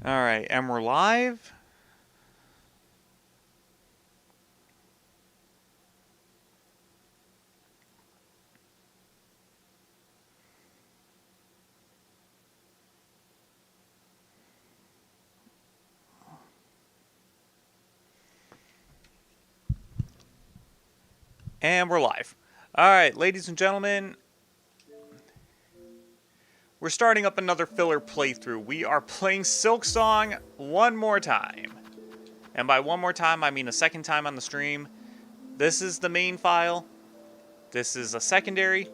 Alright, and we're live. And we're live. Alright, ladies and gentlemen, we're starting up another filler playthrough. We are playing Silksong one more time. And by one more time, I mean a second time on the stream. This is the main file. This is a secondary.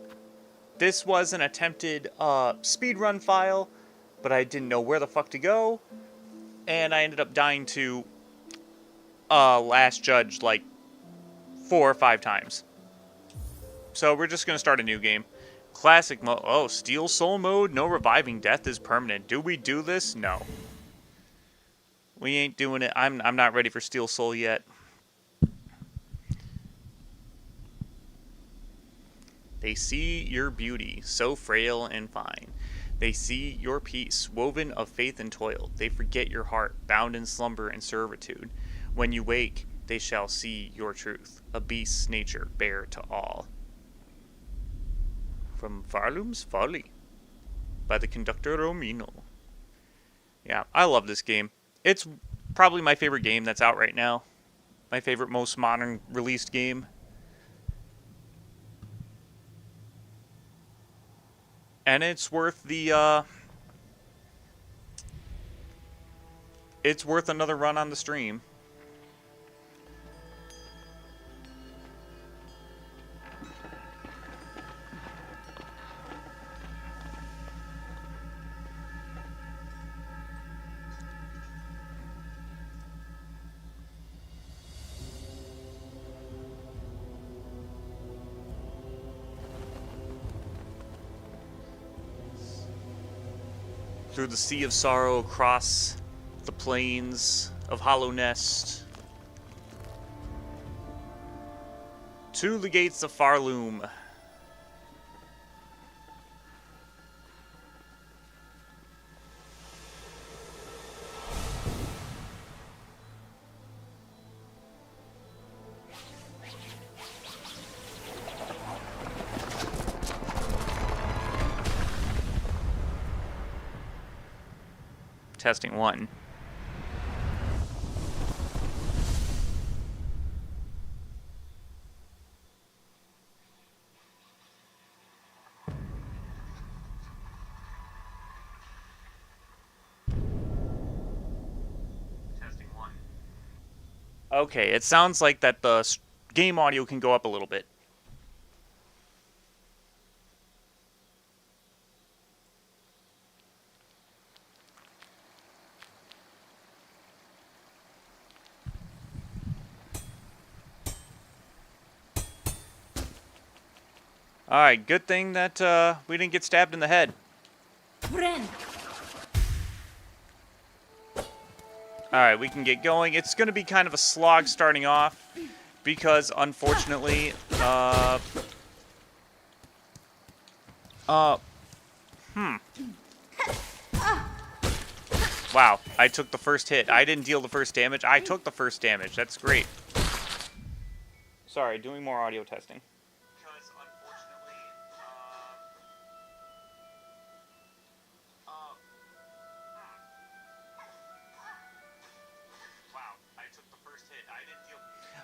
This was an attempted speedrun file, but I didn't know where the fuck to go. And I ended up dying to Last Judge like 4 or 5 times. So we're just going to start a new game. Classic mode. Oh, Steel Soul mode. No reviving. Death is permanent. Do we do this? No. We ain't doing it. I'm not ready for Steel Soul yet. They see your beauty, so frail and fine. They see your peace, woven of faith and toil. They forget your heart, bound in slumber and servitude. When you wake, they shall see your truth, a beast's nature bare to all. From Farlum's Folly, by the conductor Romino. Yeah, I love this game. It's probably my favorite game that's out right now. My favorite, most modern released game. And it's worth the, it's worth another run on the stream. Through the sea of sorrow, across the plains of Hollow Nest, to the gates of Farloom. Testing 1. Testing 1. Okay, it sounds like that the game audio can go up a little bit. Alright, good thing that we didn't get stabbed in the head. Alright, we can get going. It's going to be kind of a slog starting off, because unfortunately, Wow, I took the first hit. I didn't deal the first damage. I took the first damage. That's great. Sorry, doing more audio testing.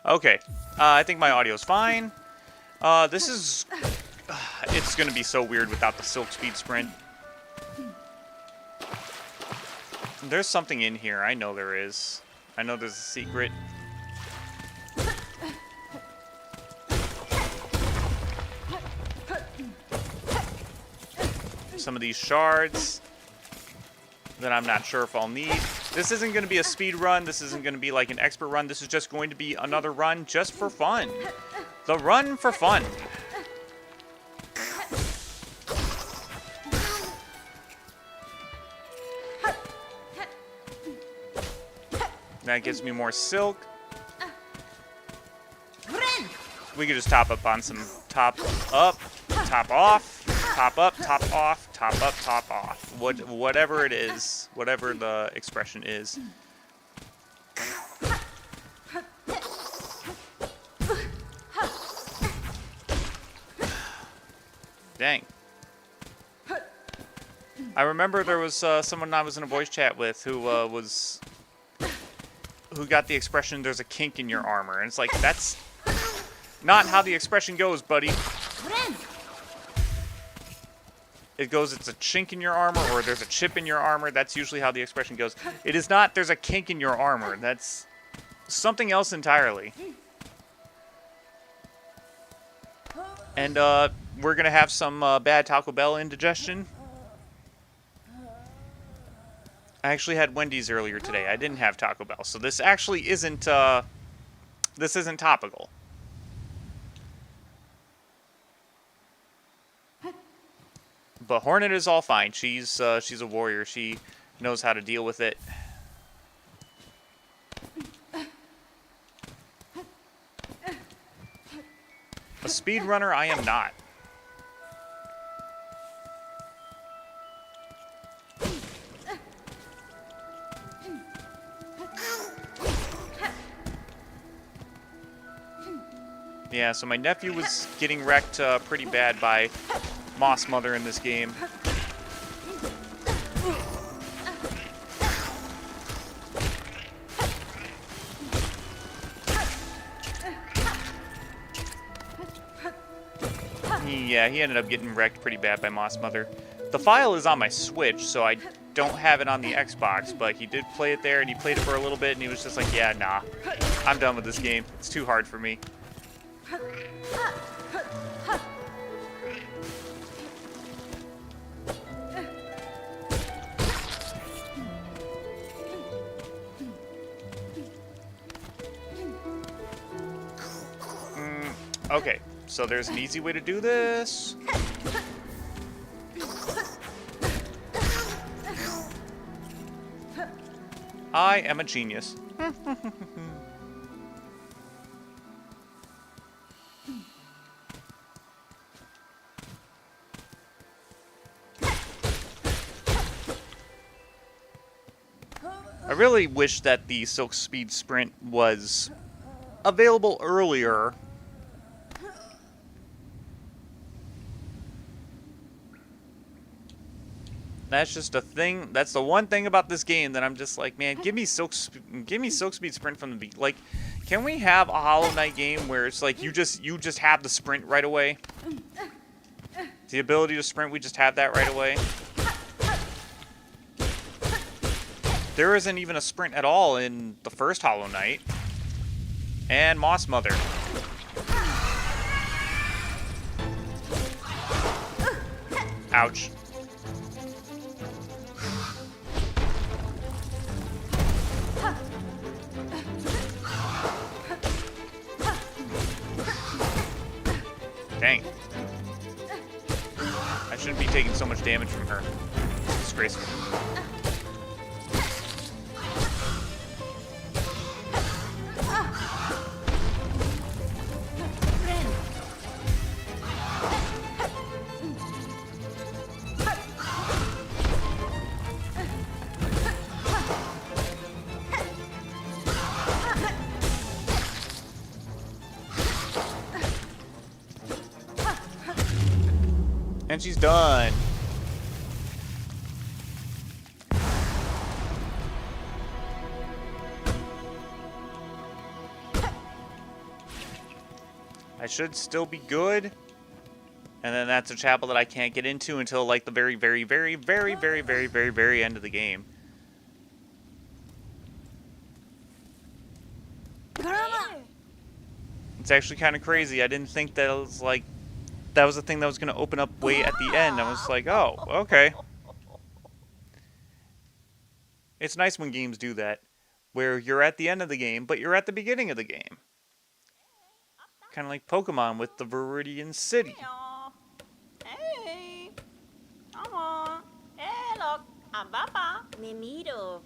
Okay, I think my audio's fine. This is... it's gonna be so weird without the Silk Speed Sprint. There's something in here. I know there is. I know there's a secret. Some of these shards that I'm not sure if I'll need. This isn't going to be a speed run. This isn't going to be like an expert run. This is just going to be another run just for fun. The run for fun. That gives me more silk. We could just top up on some top up, top off. top up, top off, top up, top off. Whatever it is, whatever the expression is. Dang. I remember there was someone I was in a voice chat with who got the expression, "There's a kink in your armor," and it's like, that's not how the expression goes, buddy. It goes, "It's a chink in your armor," or "There's a chip in your armor." That's usually how the expression goes. It is not, "There's a kink in your armor." That's something else entirely. And we're gonna have some bad Taco Bell indigestion. I actually had Wendy's earlier today. I didn't have Taco Bell, so this actually isn't topical. But Hornet is all fine. She's a warrior. She knows how to deal with it. A speedrunner, I am not. Yeah, so my nephew was getting wrecked pretty bad by Moss Mother in this game. Yeah, he ended up getting wrecked pretty bad by Moss Mother. The file is on my Switch, so I don't have it on the Xbox, but he did play it there, and he played it for a little bit, and he was just like, yeah, nah, I'm done with this game. It's too hard for me. Okay, so there's an easy way to do this. I am a genius. I really wish that the Silk Speed Sprint was available earlier. That's just a thing. That's the one thing about this game that I'm just like, man, give me Silk Speed Sprint from the beat. Like, can we have a Hollow Knight game where it's like you just have the sprint right away? The ability to sprint, we just have that right away. There isn't even a sprint at all in the first Hollow Knight. And Moss Mother. Ouch. Dang. I shouldn't be taking so much damage from her. Disgraceful. And she's done. I should still be good. And then that's a chapel that I can't get into until like the very, very, very, very, very, very, very, very end of the game. It's actually kind of crazy. I didn't think that it was like that was the thing that was going to open up way at the end. I was like, oh, okay. It's nice when games do that, where you're at the end of the game, but you're at the beginning of the game. Kind of like Pokemon with the Viridian City. Hey, come on. Hey, look, I'm Papa. Mimito.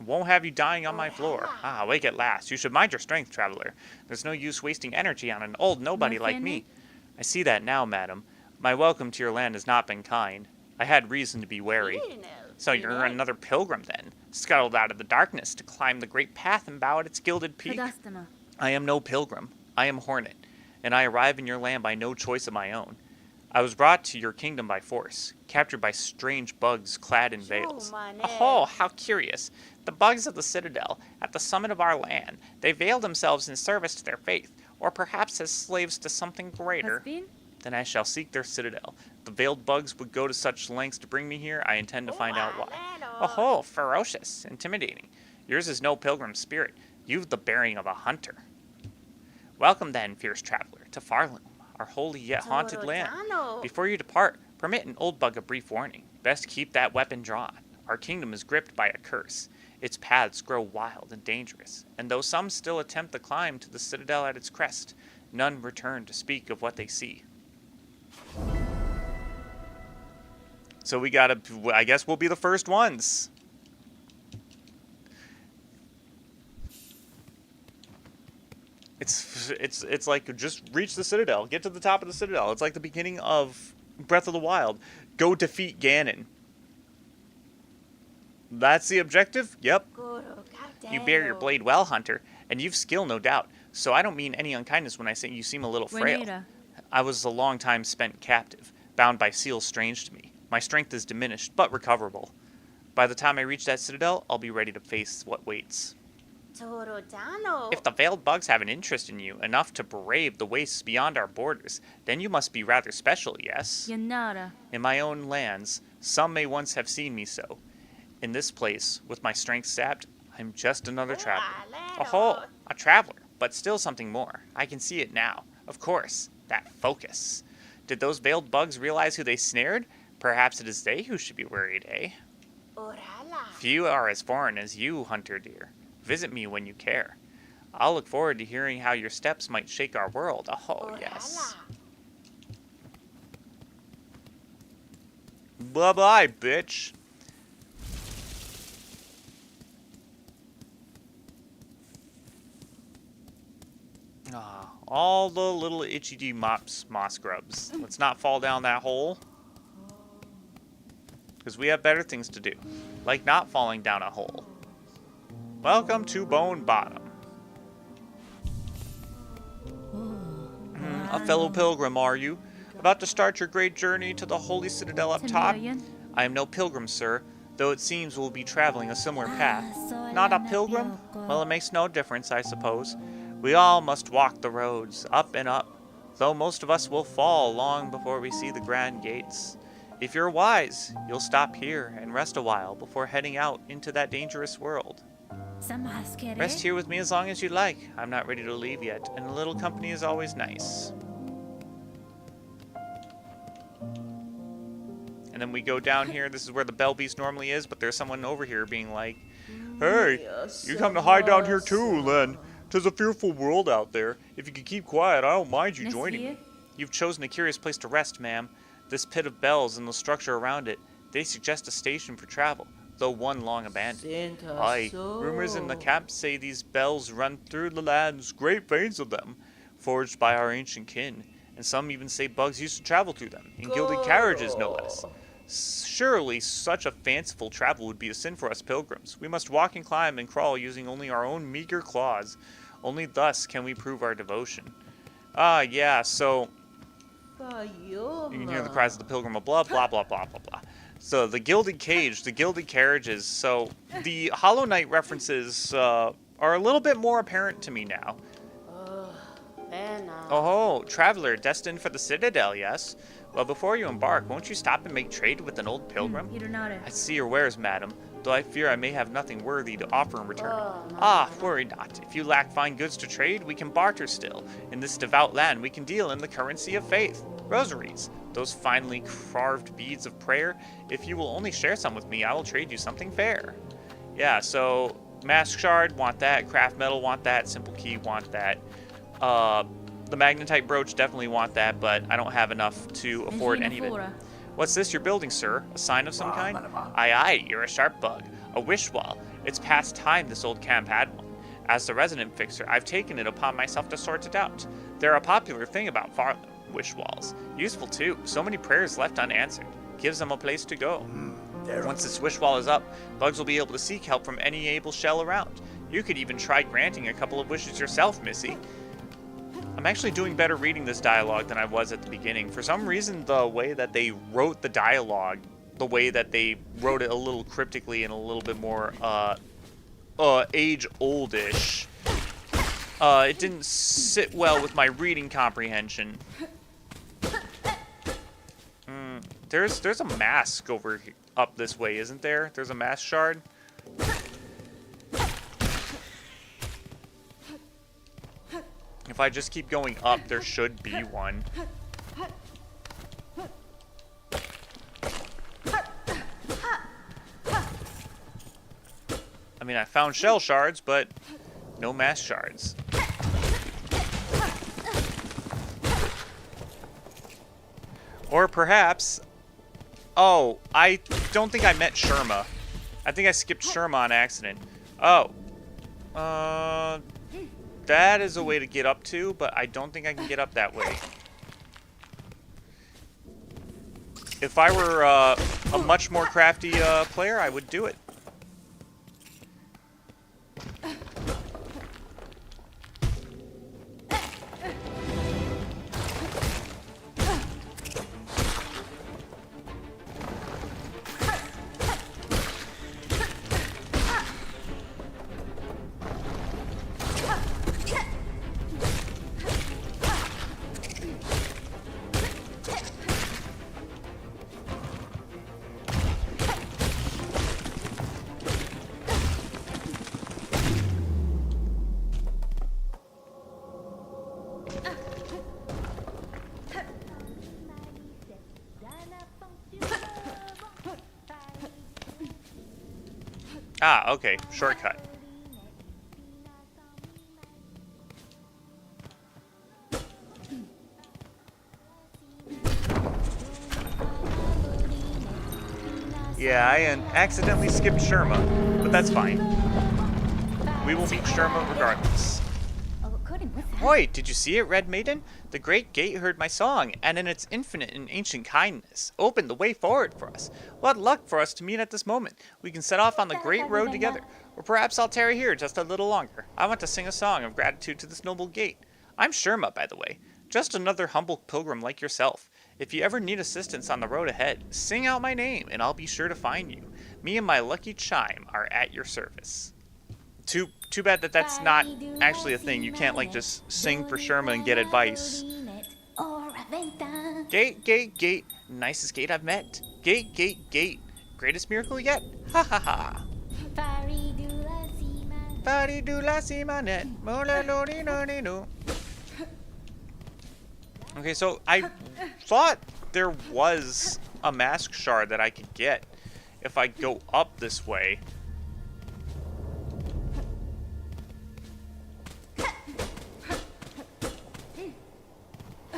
Won't have you dying on my floor. Ah, awake at last. You should mind your strength, traveler. There's no use wasting energy on an old nobody like me. I see that now, madam. My welcome to your land has not been kind. I had reason to be wary. Inel, So you're Inel. another pilgrim then, scuttled out of the darkness to climb the great path and bow at its gilded peak? Kadastama. I am no pilgrim. I am Hornet, and I arrive in your land by no choice of my own. I was brought to your kingdom by force, captured by strange bugs clad in veils. Oh, how curious. The bugs of the citadel, at the summit of our land, they veil themselves in service to their faith, or perhaps as slaves to something greater. Hasbin? Then I shall seek their citadel. The veiled bugs would go to such lengths to bring me here, I intend to find out why. Oh, ferocious, intimidating. Yours is no pilgrim spirit. You've the bearing of a hunter. Welcome then, fierce traveler, to Farloom, our holy yet haunted land. Before you depart, permit an old bug a brief warning. Best keep that weapon drawn. Our kingdom is gripped by a curse. Its paths grow wild and dangerous, and though some still attempt the climb to the citadel at its crest, none return to speak of what they see. So we gotta, I guess we'll be the first ones. It's like, just reach the citadel, get to the top of the citadel. It's like the beginning of Breath of the Wild. Go defeat Ganon. That's the objective? Yep. You bear your blade well, Hunter, and you've skill, no doubt. So I don't mean any unkindness when I say you seem a little frail. Renita. I was a long time spent captive, bound by seals strange to me. My strength is diminished, but recoverable. By the time I reach that citadel, I'll be ready to face what waits. If the veiled bugs have an interest in you, enough to brave the wastes beyond our borders, then you must be rather special, yes? Yanara. In my own lands, some may once have seen me so. In this place, with my strength sapped, I'm just another traveler. Oh, a traveler, but still something more. I can see it now. Of course, that focus. Did those veiled bugs realize who they snared? Perhaps it is they who should be worried, eh? Few are as foreign as you, Hunter dear. Visit me when you care. I'll look forward to hearing how your steps might shake our world. Oh, yes. Bye-bye, bitch. Ah, all the little itchy moss grubs. Let's not fall down that hole. Because we have better things to do. Like not falling down a hole. Welcome to Bone Bottom. A fellow pilgrim, are you? About to start your great journey to the holy citadel up top? I am no pilgrim, sir, though it seems we'll be traveling a similar path. Not a pilgrim? Well, it makes no difference, I suppose. We all must walk the roads, up and up, though most of us will fall long before we see the grand gates. If you're wise, you'll stop here and rest a while before heading out into that dangerous world. Rest here with me as long as you like. I'm not ready to leave yet, and a little company is always nice. And then we go down here. This is where the Bell Beast normally is, but there's someone over here being like, hey, you come to hide down here too, Len. 'Tis a fearful world out there. If you could keep quiet, I don't mind you joining me. You've chosen a curious place to rest, ma'am. This pit of bells and the structure around it, they suggest a station for travel, though one long abandoned. Aye, rumors in the camp say these bells run through the lands, great veins of them, forged by our ancient kin, and some even say bugs used to travel through them, in gilded carriages no less. Surely such a fanciful travel would be a sin for us pilgrims. We must walk and climb and crawl using only our own meager claws. Only thus can we prove our devotion. Yeah, so you can hear the cries of the pilgrim of blah, blah, blah, blah, blah, blah. So the gilded cage, the gilded carriages. So the Hollow Knight references are a little bit more apparent to me now. Oh, traveler destined for the citadel, yes? Well, before you embark, won't you stop and make trade with an old pilgrim? I see your wares, madam, though I fear I may have nothing worthy to offer in return. Worry not. If you lack fine goods to trade, we can barter still. In this devout land, we can deal in the currency of faith. Rosaries, those finely carved beads of prayer. If you will only share some with me, I will trade you something fair. Yeah, so Mask Shard, want that. Craft Metal, want that. Simple Key, want that. The Magnetite Brooch, definitely want that, but I don't have enough to afford any of it. What's this you're building, sir? A sign of some kind? Aye, you're a sharp bug. A wish wall. It's past time this old camp had one. As the resident fixer, I've taken it upon myself to sort it out. They're a popular thing about Farloom. wish walls. Useful too. So many prayers left unanswered. Gives them a place to go. Once this wish wall is up, bugs will be able to seek help from any able shell around. You could even try granting a couple of wishes yourself, Missy. I'm actually doing better reading this dialogue than I was at the beginning. For some reason, the way that they wrote the dialogue, the way that they wrote it a little cryptically and a little bit more age-oldish, it didn't sit well with my reading comprehension. There's a mask over up this way, isn't there? There's a mask shard. If I just keep going up, there should be one. I mean, I found shell shards, but no mask shards. Or perhaps... Oh, I don't think I met Sherma. I think I skipped Sherma on accident. Oh. That is a way to get up to, but I don't think I can get up that way. If I were a much more crafty player, I would do it. Ah, okay. Shortcut. Yeah, I accidentally skipped Sherma, but that's fine. We will meet Sherma regardless. Hoy, did you see it, Red Maiden? The great gate heard my song, and in its infinite and ancient kindness, opened the way forward for us. What luck for us to meet at this moment. We can set off on the great road together. Or perhaps I'll tarry here just a little longer. I want to sing a song of gratitude to this noble gate. I'm Sherma, by the way. Just another humble pilgrim like yourself. If you ever need assistance on the road ahead, sing out my name, and I'll be sure to find you. Me and my lucky chime are at your service. Too bad that that's not actually a thing. You can't, like, just sing for Sherma and get advice. Gate, gate, gate. Nicest gate I've met. Gate, gate, gate. Greatest miracle yet. Ha ha ha. Okay, so I thought there was a mask shard that I could get if I go up this way.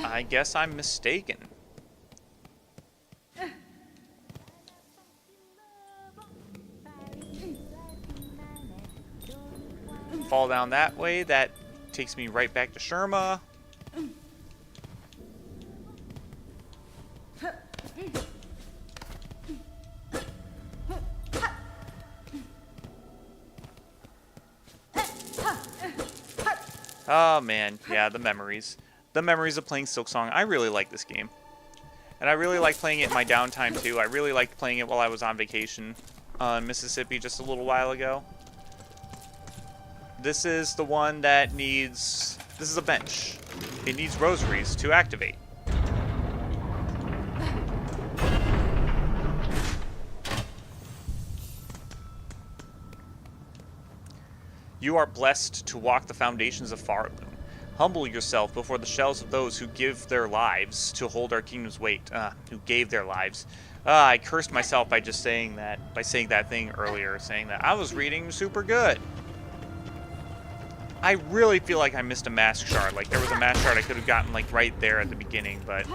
I guess I'm mistaken. Fall down that way. That takes me right back to Sherma. Oh man, yeah, the memories. The memories of playing Silksong. I really like this game. And I really like playing it in my downtime too. I really liked playing it while I was on vacation in Mississippi just a little while ago. This is the one that needs... This is a bench. It needs rosaries to activate. You are blessed to walk the foundations of Farloon. Humble yourself before the shells of those who give their lives to hold our kingdom's weight. Who gave their lives. I cursed myself by just saying that, by saying that thing earlier, saying that I was reading super good. I really feel like I missed a mask shard. Like, there was a mask shard I could have gotten, like, right there at the beginning, but...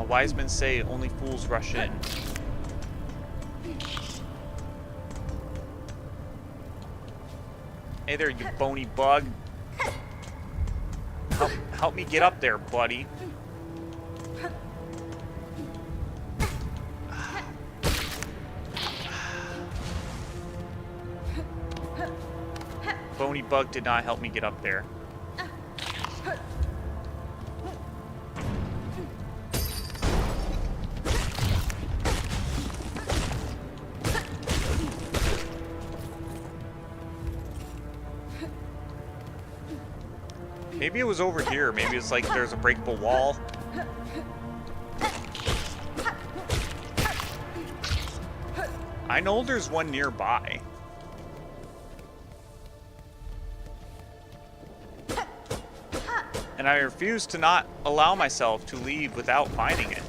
wise men say only fools rush in. Hey there, you bony bug. Help me get up there, buddy. Bony bug did not help me get up there. Maybe it was over here. Maybe it's like there's a breakable wall. I know there's one nearby. And I refuse to not allow myself to leave without finding it.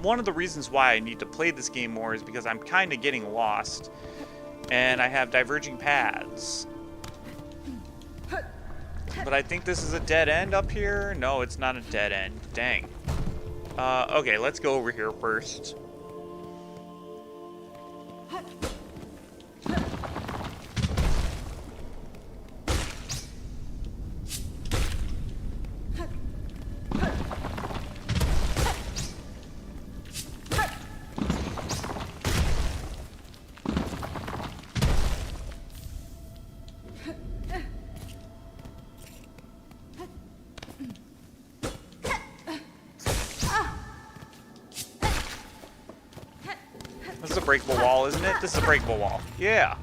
One of the reasons why I need to play this game more is because I'm kind of getting lost, and I have diverging paths. But I think this is a dead end up here. No, it's not a dead end. Dang. Okay, let's go over here first. This is a breakable wall, isn't it? This is a breakable wall. Yeah.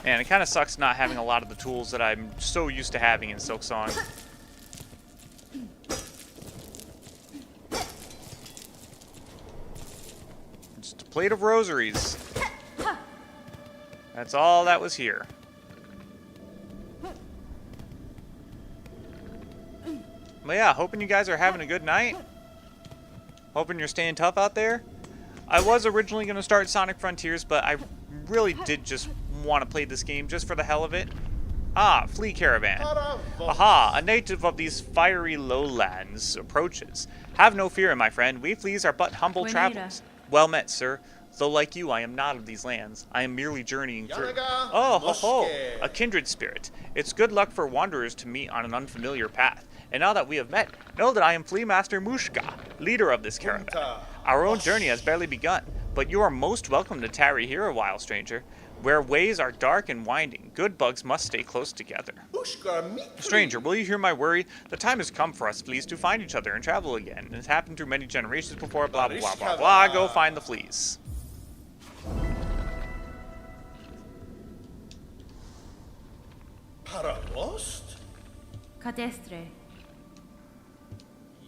And it kind of sucks not having a lot of the tools that I'm so used to having in Silksong. Just a plate of rosaries. That's all that was here. But yeah, hoping you guys are having a good night. Hoping you're staying tough out there. I was originally going to start Sonic Frontiers, but I really did just want to play this game just for the hell of it. Ah, Flea Caravan. Aha, a native of these fiery lowlands approaches. Have no fear, my friend. We fleas are but humble travelers. Well met, sir. Though like you, I am not of these lands. I am merely journeying through. Oh, ho ho, a kindred spirit. It's good luck for wanderers to meet on an unfamiliar path. And now that we have met, know that I am Flea Master Mushka, leader of this caravan. Our own journey has barely begun, but you are most welcome to tarry here a while, stranger. Where ways are dark and winding, good bugs must stay close together. Stranger, will you hear my worry? The time has come for us fleas to find each other and travel again. It has happened through many generations before, blah, blah, blah, blah, blah. Go find the fleas. Paravost? Cadestre.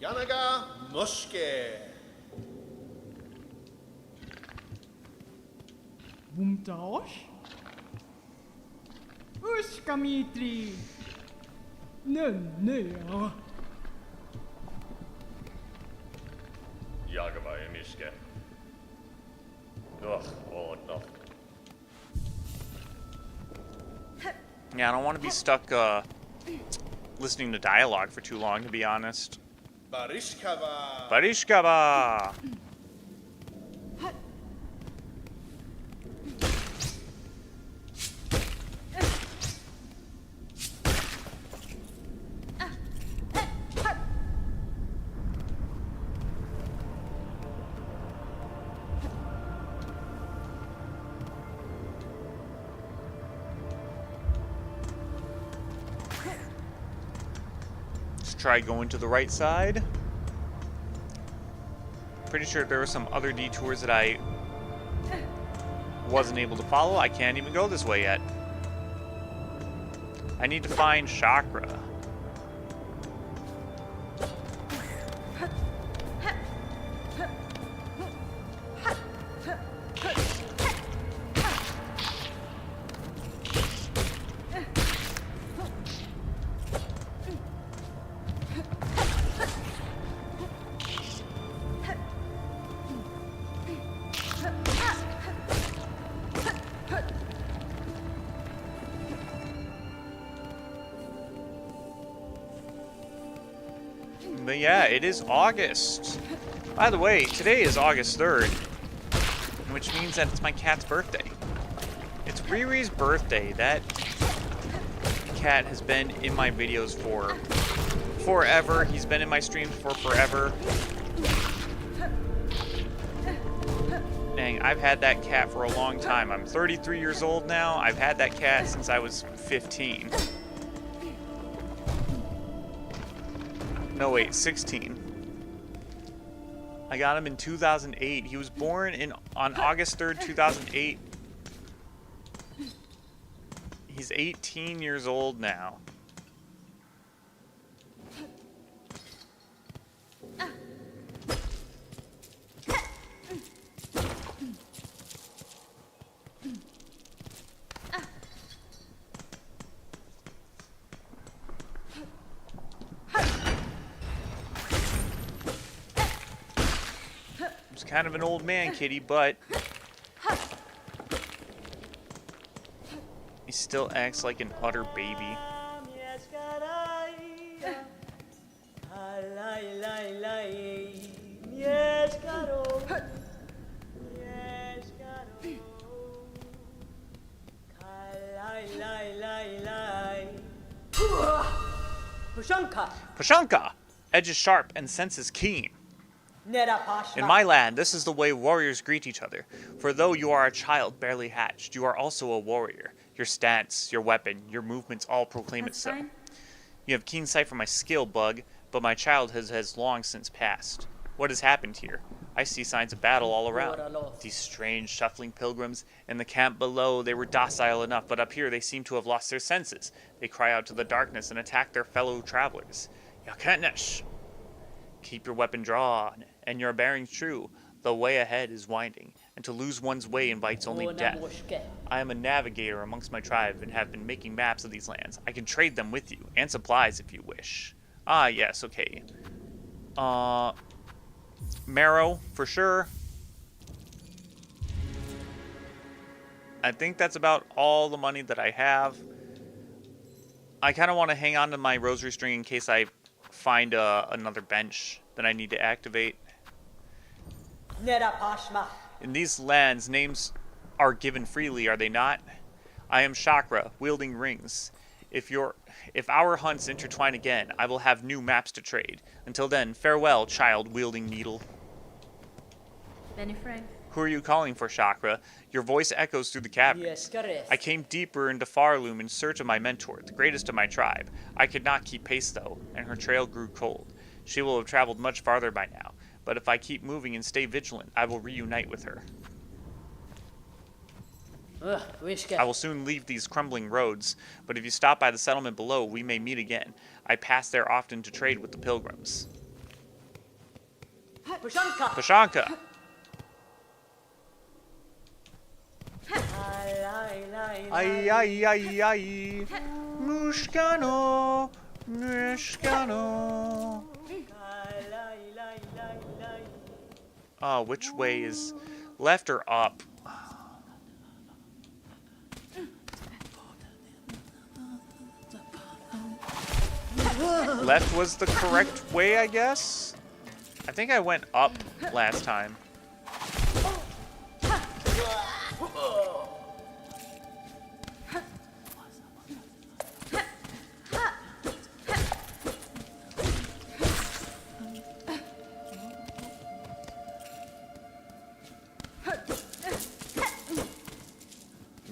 Yanaga Noshke. Bumtaosh? Ushkamitri. Nea. Jagaba Emiske. Ugh, oh no. Yeah, I don't want to be stuck listening to dialogue for too long, to be honest. Barishkava. Barishkava! Try going to the right side. Pretty sure there were some other detours that I wasn't able to follow. I can't even go this way yet. I need to find Chakra. But yeah, it is August. By the way, today is August 3rd, which means that it's my cat's birthday. It's Riri's birthday. That cat has been in my videos for forever. He's been in my streams for forever. Dang, I've had that cat for a long time. I'm 33 years old now. I've had that cat since I was 15. No, wait, 16. I got him in 2008. He was born on August 3rd, 2008. He's 18 years old now. He's kind of an old man kitty, but he still acts like an utter baby. Pashanka! Edge is sharp and sense is keen. In my land, this is the way warriors greet each other. For though you are a child barely hatched, you are also a warrior. Your stance, your weapon, your movements all proclaim it so. You have keen sight for my skill, Bug, but my childhood has long since passed. What has happened here? I see signs of battle all around. These strange, shuffling pilgrims. In the camp below, they were docile enough, but up here they seem to have lost their senses. They cry out to the darkness and attack their fellow travelers. Yaketnesh! Keep your weapon drawn, and your bearings true. The way ahead is winding, and to lose one's way invites only death. I am a navigator amongst my tribe and have been making maps of these lands. I can trade them with you, and supplies if you wish. Ah, yes, okay. Marrow, for sure. I think that's about all the money that I have. I kind of want to hang on to my rosary string in case I find another bench that I need to activate. In these lands, names are given freely, are they not? I am Chakra, wielding rings. If our hunts intertwine again, I will have new maps to trade. Until then, farewell, child wielding needle. Benny Frank. Who are you calling for, Chakra? Your voice echoes through the caverns. I came deeper into Farloom in search of my mentor, the greatest of my tribe. I could not keep pace, though, and her trail grew cold. She will have traveled much farther by now, but if I keep moving and stay vigilant, I will reunite with her. I will soon leave these crumbling roads, but if you stop by the settlement below, we may meet again. I pass there often to trade with the pilgrims. Pashanka! Ay, ay, ay, ay. Mushkano, Mushkano. Oh, which way is left or up? Left was the correct way, I guess? I think I went up last time.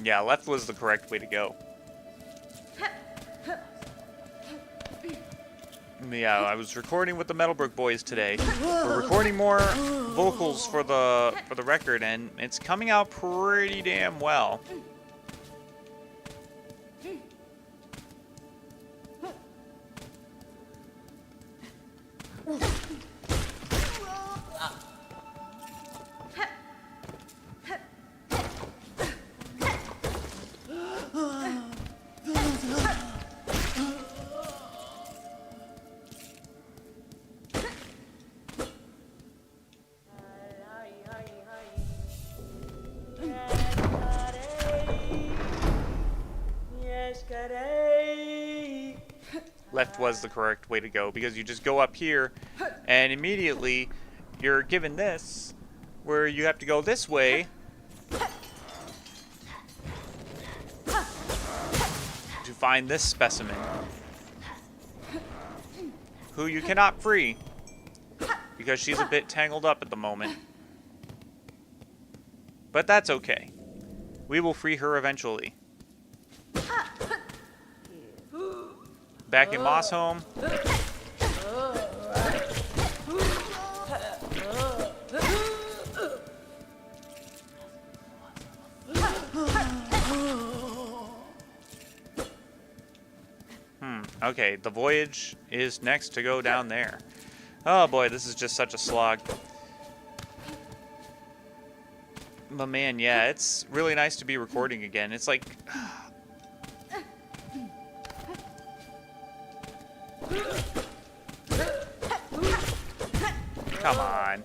Yeah, left was the correct way to go. Yeah, I was recording with the Metalbrook boys today. We're recording more vocals for the record, and it's coming out pretty damn well. Left was the correct way to go, because you just go up here and immediately you're given this where you have to go this way to find this specimen, who you cannot free because she's a bit tangled up at the moment. But that's okay. We will free her eventually. Back in Moss home. Okay, the voyage is next to go down there. Oh boy, this is just such a slog. But man, yeah, it's really nice to be recording again. It's like... Come on.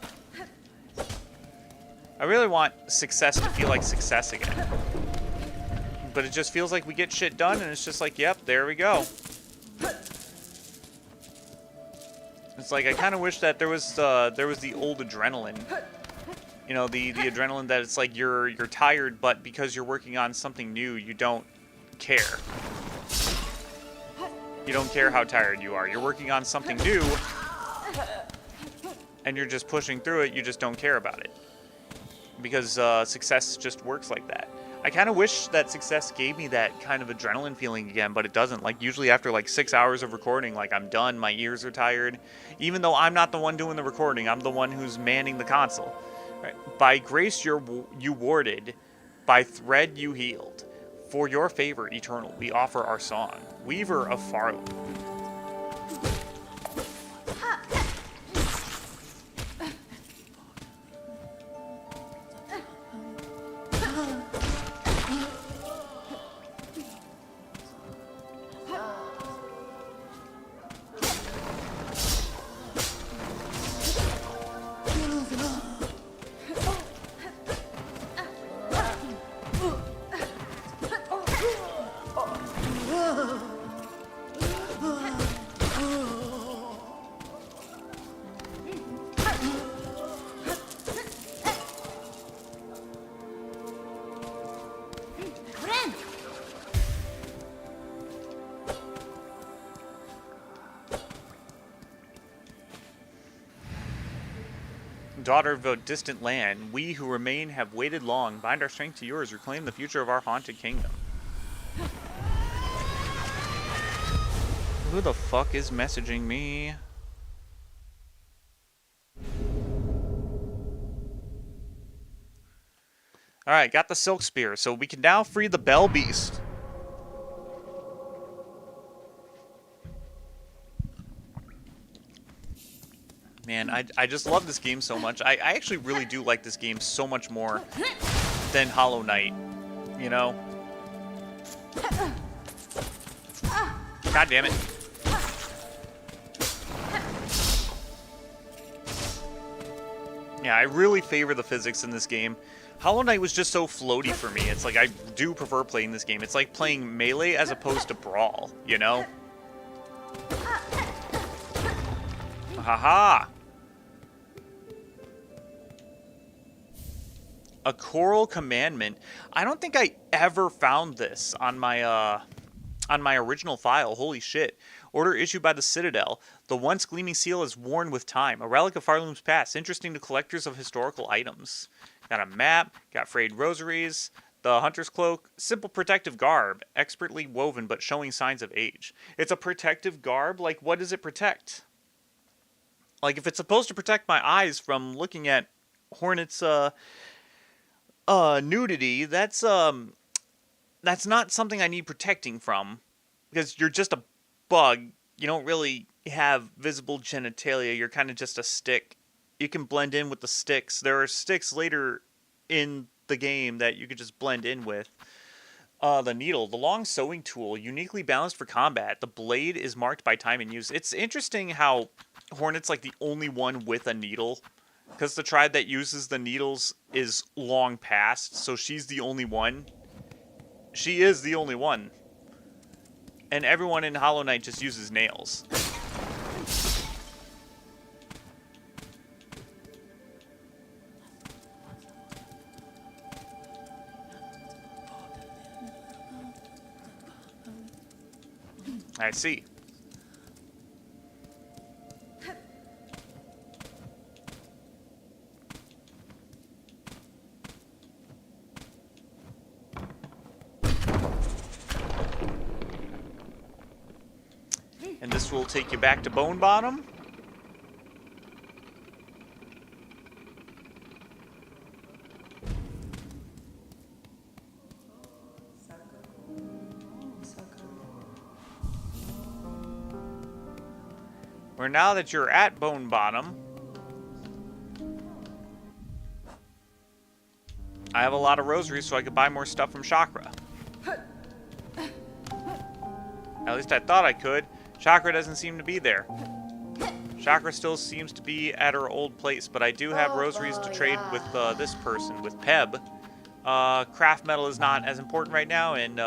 I really want success to feel like success again. But it just feels like we get shit done, and it's just like, yep, there we go. It's like, I kind of wish that there was the old adrenaline. You know, the adrenaline that it's like you're tired, but because you're working on something new, you don't care. You don't care how tired you are. You're working on something new, and you're just pushing through it. You just don't care about it. Because success just works like that. I kind of wish that success gave me that kind of adrenaline feeling again, but it doesn't. Like, usually after like 6 hours of recording, like, I'm done, my ears are tired. Even though I'm not the one doing the recording, I'm the one who's manning the console. Right? By grace you warded, by thread you healed. For your favor eternal, we offer our song, Weaver of Farland. Daughter of a distant land, we who remain have waited long. Bind our strength to yours, reclaim the future of our haunted kingdom. Who the fuck is messaging me? Alright, got the Silk Spear, so we can now free the Bell Beast. Man, I just love this game so much. I actually really do like this game so much more than Hollow Knight, you know? God damn it. Yeah, I really favor the physics in this game. Hollow Knight was just so floaty for me. It's like, I do prefer playing this game. It's like playing Melee as opposed to Brawl, you know? Haha! A Choral Commandment. I don't think I ever found this on my original file. Holy shit. Order issued by the Citadel. The once gleaming seal is worn with time. A relic of Farloom's past. Interesting to collectors of historical items. Got a map. Got frayed rosaries. The Hunter's Cloak. Simple protective garb. Expertly woven but showing signs of age. It's a protective garb? Like, what does it protect? Like, if it's supposed to protect my eyes from looking at Hornet's nudity, that's not something I need protecting from, because you're just a bug. You don't really have visible genitalia. You're kind of just a stick. You can blend in with the sticks. There are sticks later in the game that you could just blend in with. The needle, the long sewing tool, uniquely balanced for combat. The blade is marked by time and use. It's interesting how Hornet's like the only one with a needle, because the tribe that uses the needles is long past, so she's the only one. She is the only one. And everyone in Hollow Knight just uses nails. I see. And this will take you back to Bone Bottom. Where now that you're at Bone Bottom, I have a lot of rosaries so I could buy more stuff from Chakra. At least I thought I could. Chakra doesn't seem to be there. Chakra still seems to be at her old place, but I do have rosaries to trade with this person, with Peb. Craft metal is not as important right now, and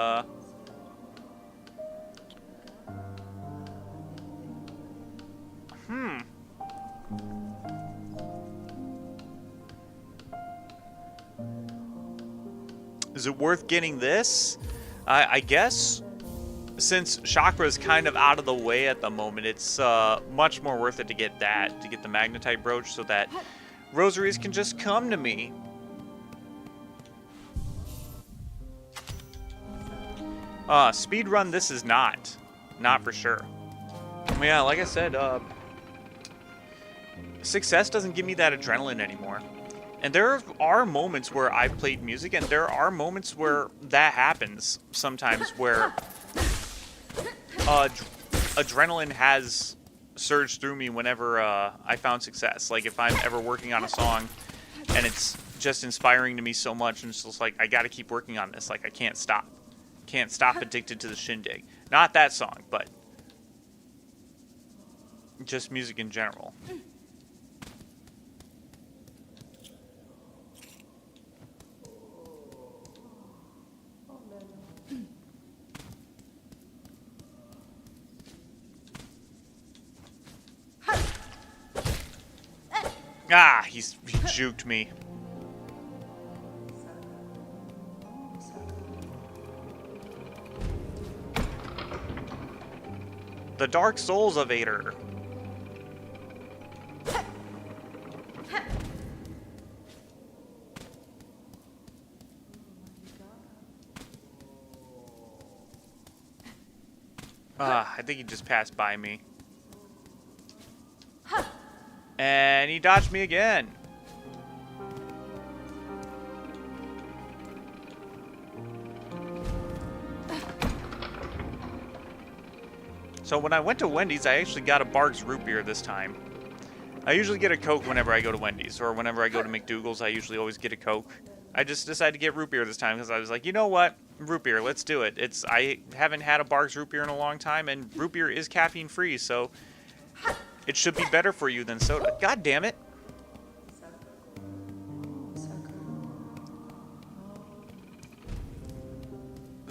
is it worth getting this? I guess since Chakra is kind of out of the way at the moment, it's much more worth it to get that, to get the Magnetite brooch, so that rosaries can just come to me. Speedrun, this is not for sure. Yeah, like I said, success doesn't give me that adrenaline anymore. And there are moments where I've played music, and there are moments where that happens sometimes, where adrenaline has surged through me whenever I found success. Like if I'm ever working on a song and it's just inspiring to me so much, and it's just like, I gotta keep working on this. Like I can't stop. Can't stop Addicted to the Shindig. Not that song, but just music in general. Ah, he juked me. The Dark Souls Evader. I think he just passed by me. And he dodged me again. So when I went to Wendy's, I actually got a Barg's root beer this time. I usually get a Coke whenever I go to Wendy's, or whenever I go to McDougal's, I usually always get a Coke. I just decided to get root beer this time because I was like, you know what? Root beer, let's do it. I haven't had a Barg's root beer in a long time, and root beer is caffeine free, so it should be better for you than soda. God damn it.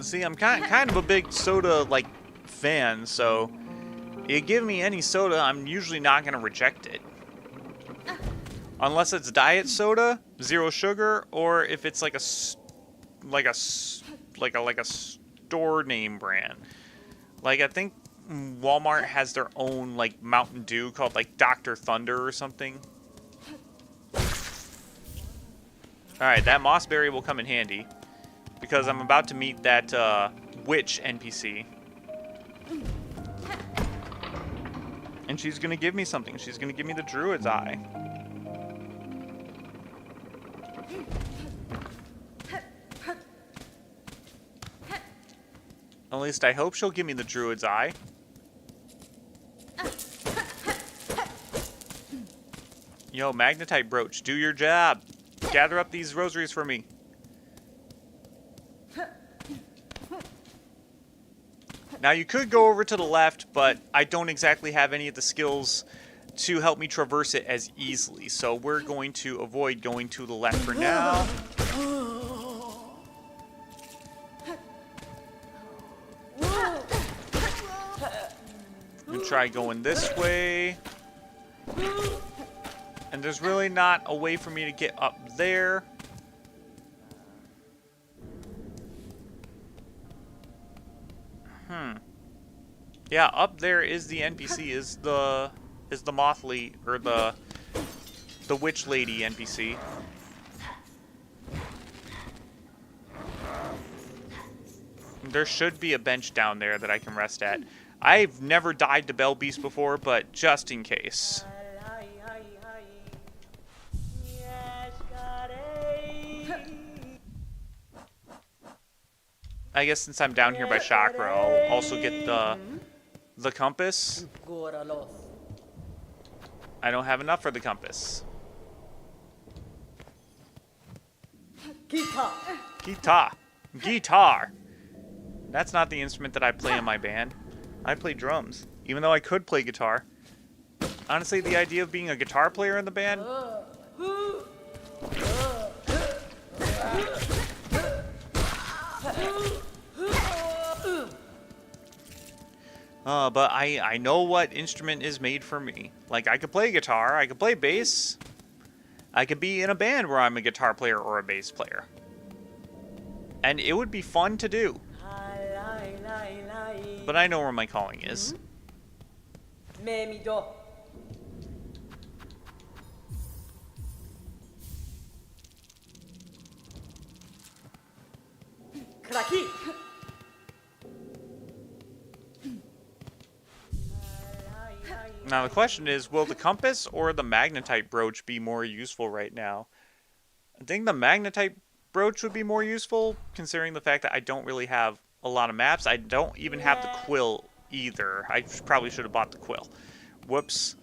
See, I'm kind of a big soda like fan, so you give me any soda, I'm usually not going to reject it. Unless it's diet soda, zero sugar, or if it's like a store name brand. Like I think Walmart has their own like Mountain Dew called like Dr. Thunder or something. Alright, that Mossberry will come in handy because I'm about to meet that witch NPC. And she's gonna give me something. She's gonna give me the Druid's Eye. At least I hope she'll give me the Druid's Eye. Yo, Magnetite Brooch, do your job. Gather up these rosaries for me. Now, you could go over to the left, but I don't exactly have any of the skills to help me traverse it as easily. So we're going to avoid going to the left for now. And try going this way. And there's really not a way for me to get up there. Yeah, up there is the NPC, is the Mothly, or the Witch Lady NPC. There should be a bench down there that I can rest at. I've never died to Bell Beast before, but just in case. I guess since I'm down here by Chakra, I'll also get the compass. I don't have enough for the compass. Guitar. That's not the instrument that I play in my band. I play drums, even though I could play guitar. Honestly, the idea of being a guitar player in the band... but I know what instrument is made for me. Like, I could play guitar, I could play bass. I could be in a band where I'm a guitar player or a bass player. And it would be fun to do. But I know where my calling is. Now the question is, will the compass or the magnetite brooch be more useful right now? I think the magnetite brooch would be more useful, considering the fact that I don't really have a lot of maps. I don't even have the quill either. I probably should have bought the quill. Whoops.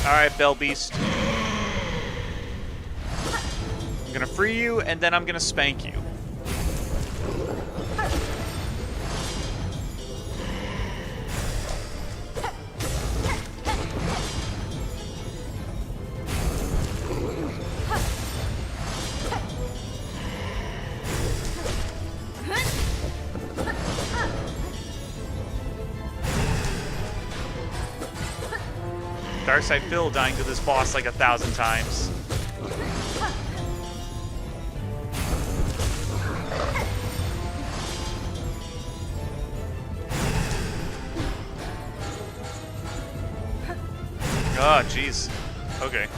Alright, Bell Beast. I'm gonna free you, and then I'm gonna spank you. Darkside Phil dying to this boss like 1,000 times. Oh, jeez. Okay.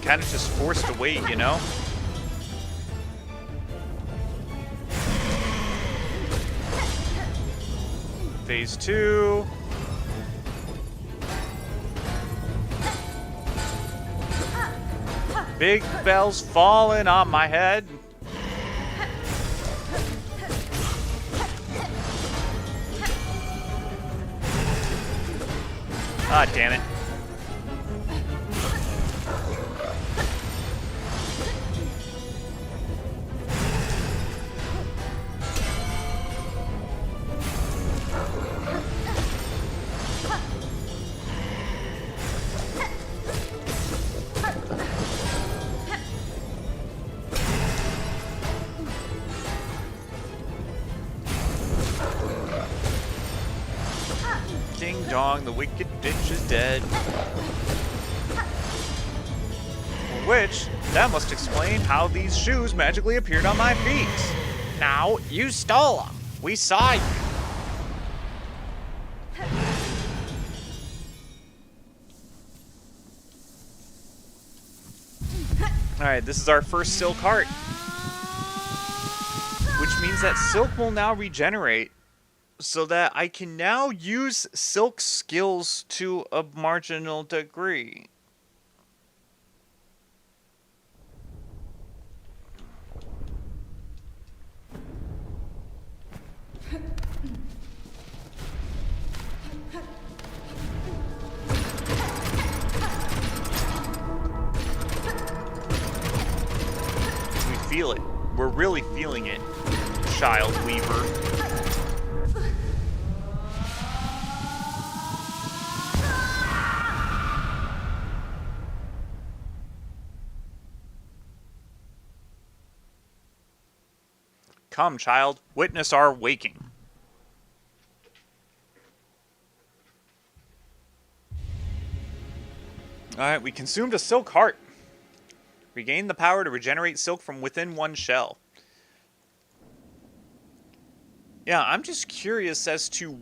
Kind of just forced to wait, you know? Phase 2. Big bells falling on my head. Ah, damn it. Ding dong, the wicked bitch is dead. Which, that must explain how these shoes magically appeared on my feet. Now, you stole them. We saw you. Alright, this is our first Silk Heart. Which means that Silk will now regenerate, so that I can now use Silk skills to a marginal degree. feel it. We're really feeling it, Child Weaver. Come, child, witness our waking. Alright, we consumed a silk heart. Regain the power to regenerate silk from within one shell. Yeah, I'm just curious as to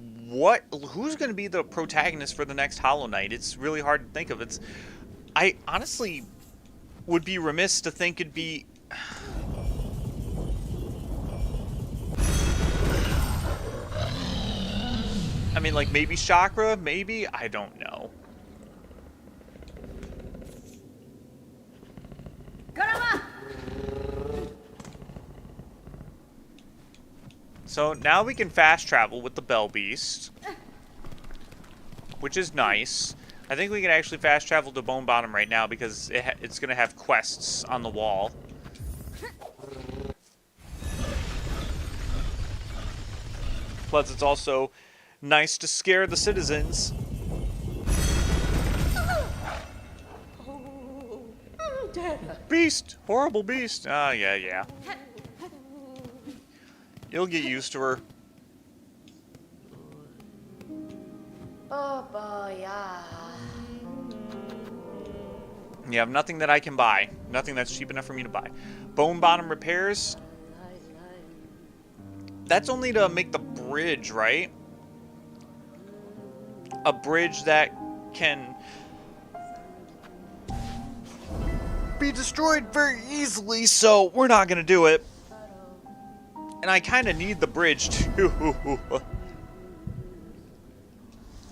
who's going to be the protagonist for the next Hollow Knight. It's really hard to think of. I honestly would be remiss to think it'd be... I mean, like, maybe Chakra? Maybe? I don't know. So now we can fast travel with the Bell Beast, which is nice. I think we can actually fast travel to Bone Bottom right now because it's going to have quests on the wall. Plus, it's also nice to scare the citizens. Beast! Horrible beast! Ah, yeah. You'll get used to her. Oh boy, yeah. You have nothing that I can buy. Nothing that's cheap enough for me to buy. Bone Bottom repairs. That's only to make the bridge, right? A bridge that can be destroyed very easily, so we're not gonna do it. And I kind of need the bridge, too.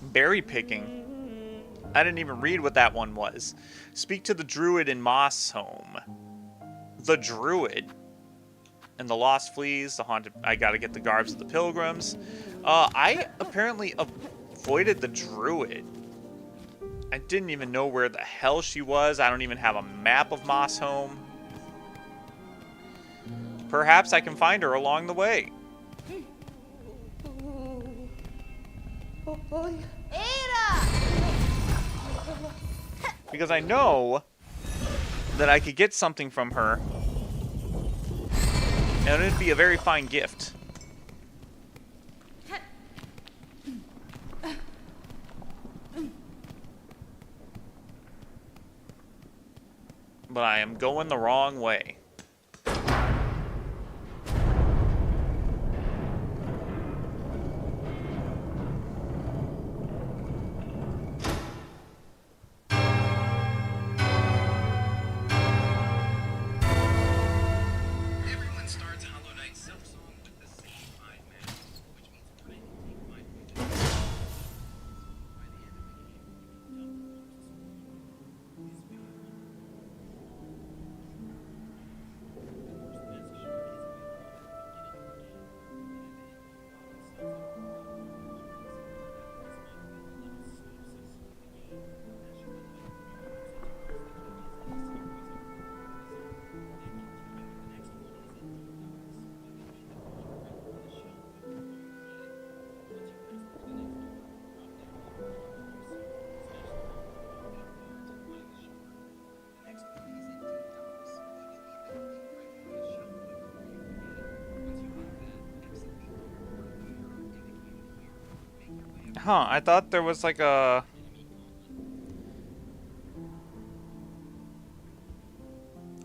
Berry picking. I didn't even read what that one was. Speak to the Druid in Moss Home. The Druid. And the Lost Fleas, the Haunted... I gotta get the Garbs of the Pilgrims. I apparently avoided the Druid. I didn't even know where the hell she was. I don't even have a map of Moss Home. Perhaps I can find her along the way. Because I know that I could get something from her. And it'd be a very fine gift. But I am going the wrong way. Everyone starts Hollow Knight Silksong with the same 5 mana, which means I can take my pick. By the end of the game, you can double up to is valuable. Huh, I thought there was like a...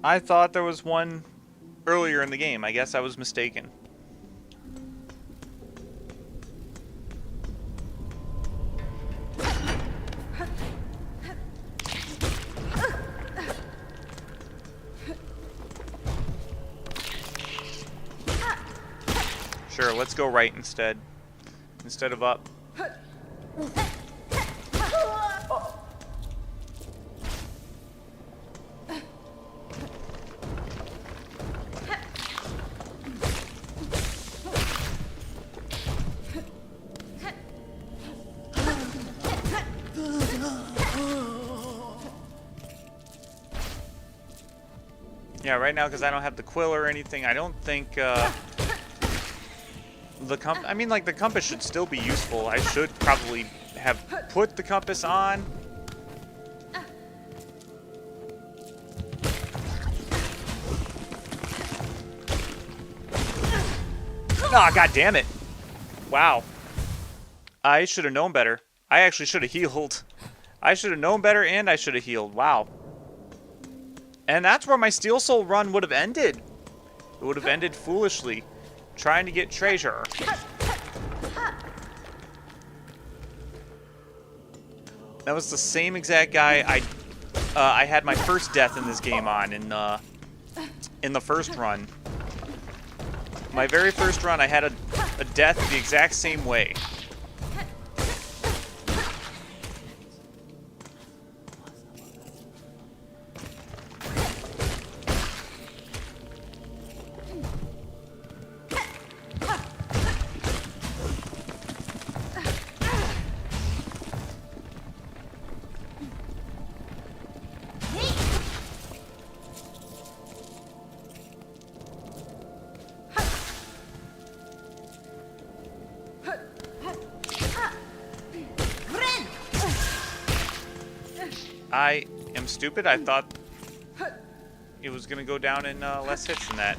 I thought there was one earlier in the game. I guess I was mistaken. Sure, let's go right instead of up. Yeah, right now, because I don't have the quill or anything, I don't think, I mean, like, the compass should still be useful. I should probably have put the compass on. Oh, god damn it. Wow. I should have known better. I actually should have healed. I should have known better, and I should have healed. Wow. And that's where my Steel Soul run would have ended. It would have ended foolishly. Trying to get treasure. That was the same exact guy I had my first death in this game on in the first run. My very first run, I had a death the exact same way. I am stupid. I thought it was going to go down in less hits than that.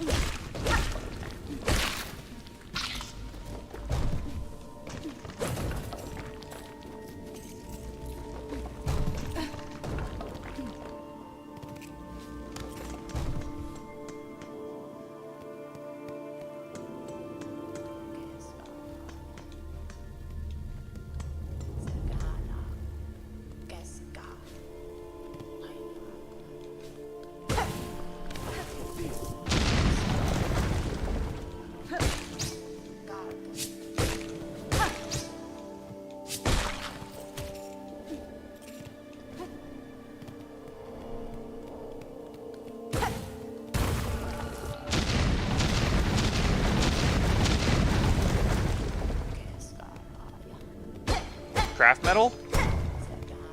Craft metal?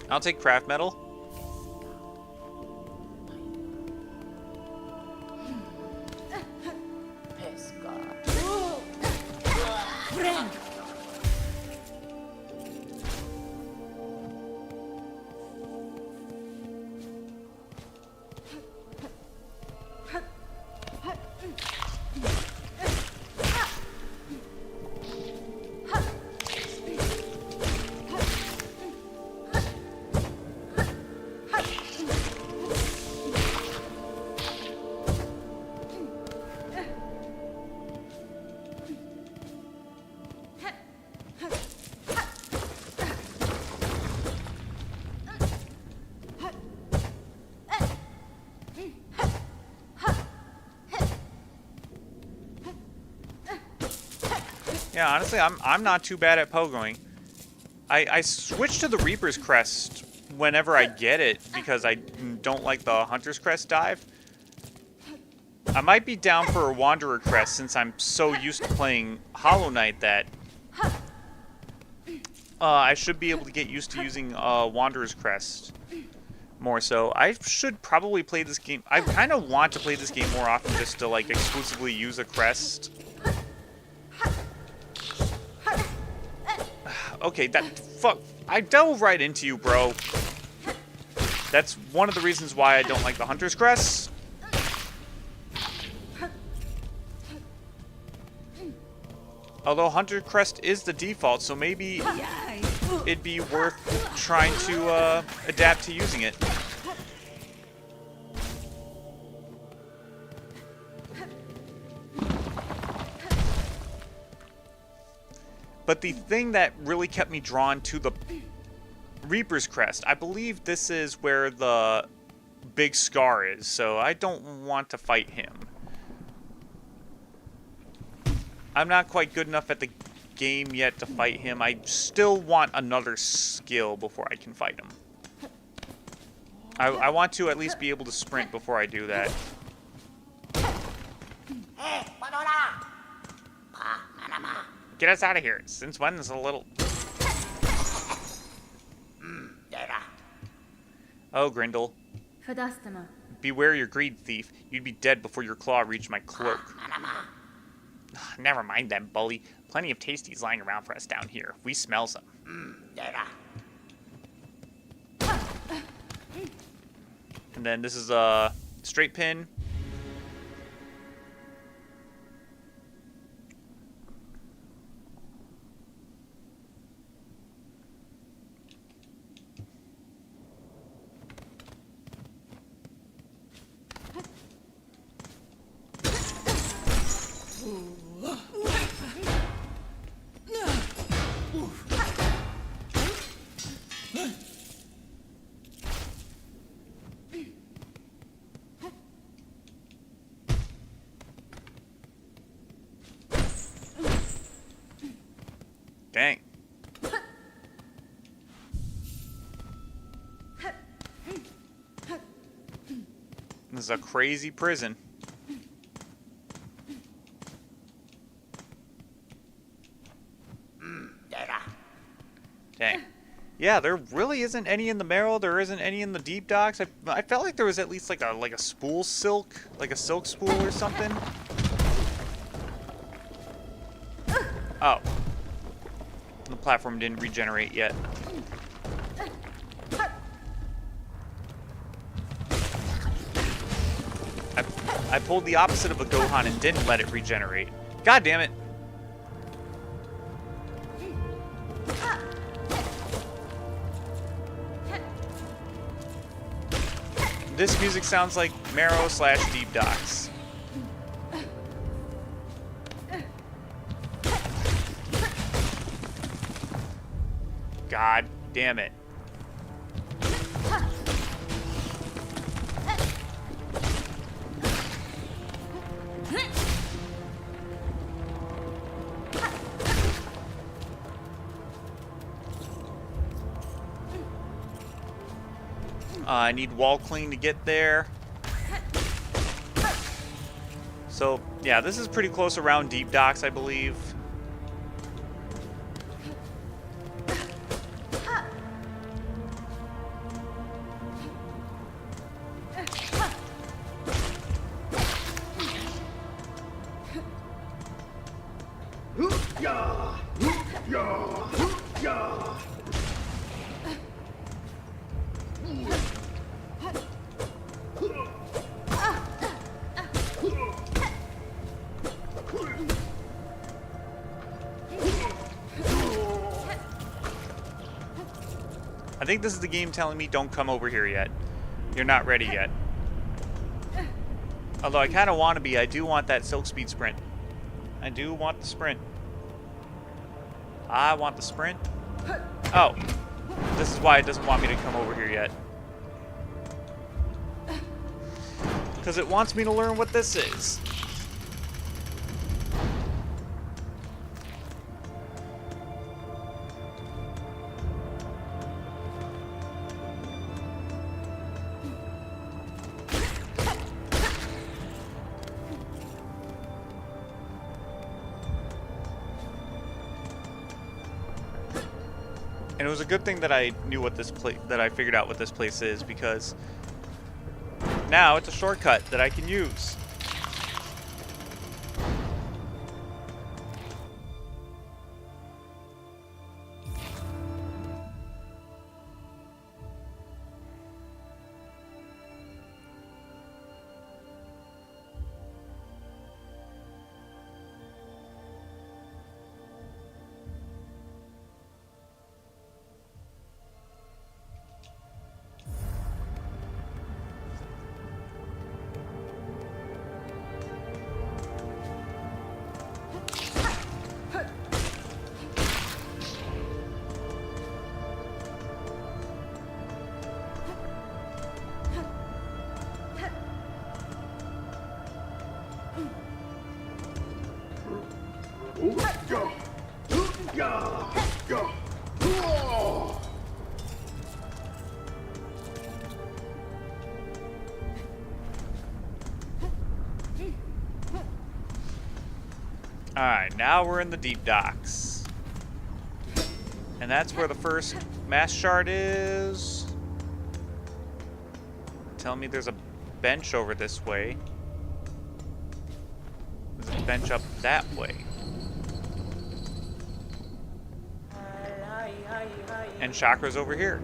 I'll take craft metal. Yeah, honestly, I'm not too bad at pogoing. I switch to the Reaper's Crest whenever I get it because I don't like the Hunter's Crest dive. I might be down for a Wanderer Crest since I'm so used to playing Hollow Knight that I should be able to get used to using Wanderer's Crest more so. I should probably play this game. I kind of want to play this game more often just to like exclusively use a crest. Okay, fuck. I dove right into you, bro. That's one of the reasons why I don't like the Hunter's Crest. Although Hunter Crest is the default, so maybe it'd be worth trying to adapt to using it. But the thing that really kept me drawn to the Reaper's Crest, I believe this is where the big scar is, so I don't want to fight him. I'm not quite good enough at the game yet to fight him. I still want another skill before I can fight him. I want to at least be able to sprint before I do that. Get us out of here. Since when is a little... Oh, Grindel. Fadastama. beware your greed, thief. You'd be dead before your claw reached my cloak. Never mind them, bully. Plenty of tasties lying around for us down here. We smell some. And then this is a straight pin. Dang. This is a crazy prison. Dang. Yeah, there really isn't any in the Marrow. There isn't any in the Deep Docks. I felt like there was at least like a spool silk, like a silk spool or something. Oh. The platform didn't regenerate yet. I pulled the opposite of a Gohan and didn't let it regenerate. God damn it. This music sounds like Marrow / Deep Docks. God damn it. I need wall clean to get there. So, yeah, this is pretty close around Deep Docks, I believe. I think this is the game telling me don't come over here yet. You're not ready yet. Although I kind of want to be. I do want that Silk Speed Sprint. I do want the sprint. I want the sprint. Oh. This is why it doesn't want me to come over here yet. Because it wants me to learn what this is. And it was a good thing that I knew what this place, that I figured out what this place is, because now it's a shortcut that I can use. Alright, now we're in the Deep Docks. And that's where the first mass shard is. Tell me there's a bench over this way. There's a bench up that way. And chakra's over here.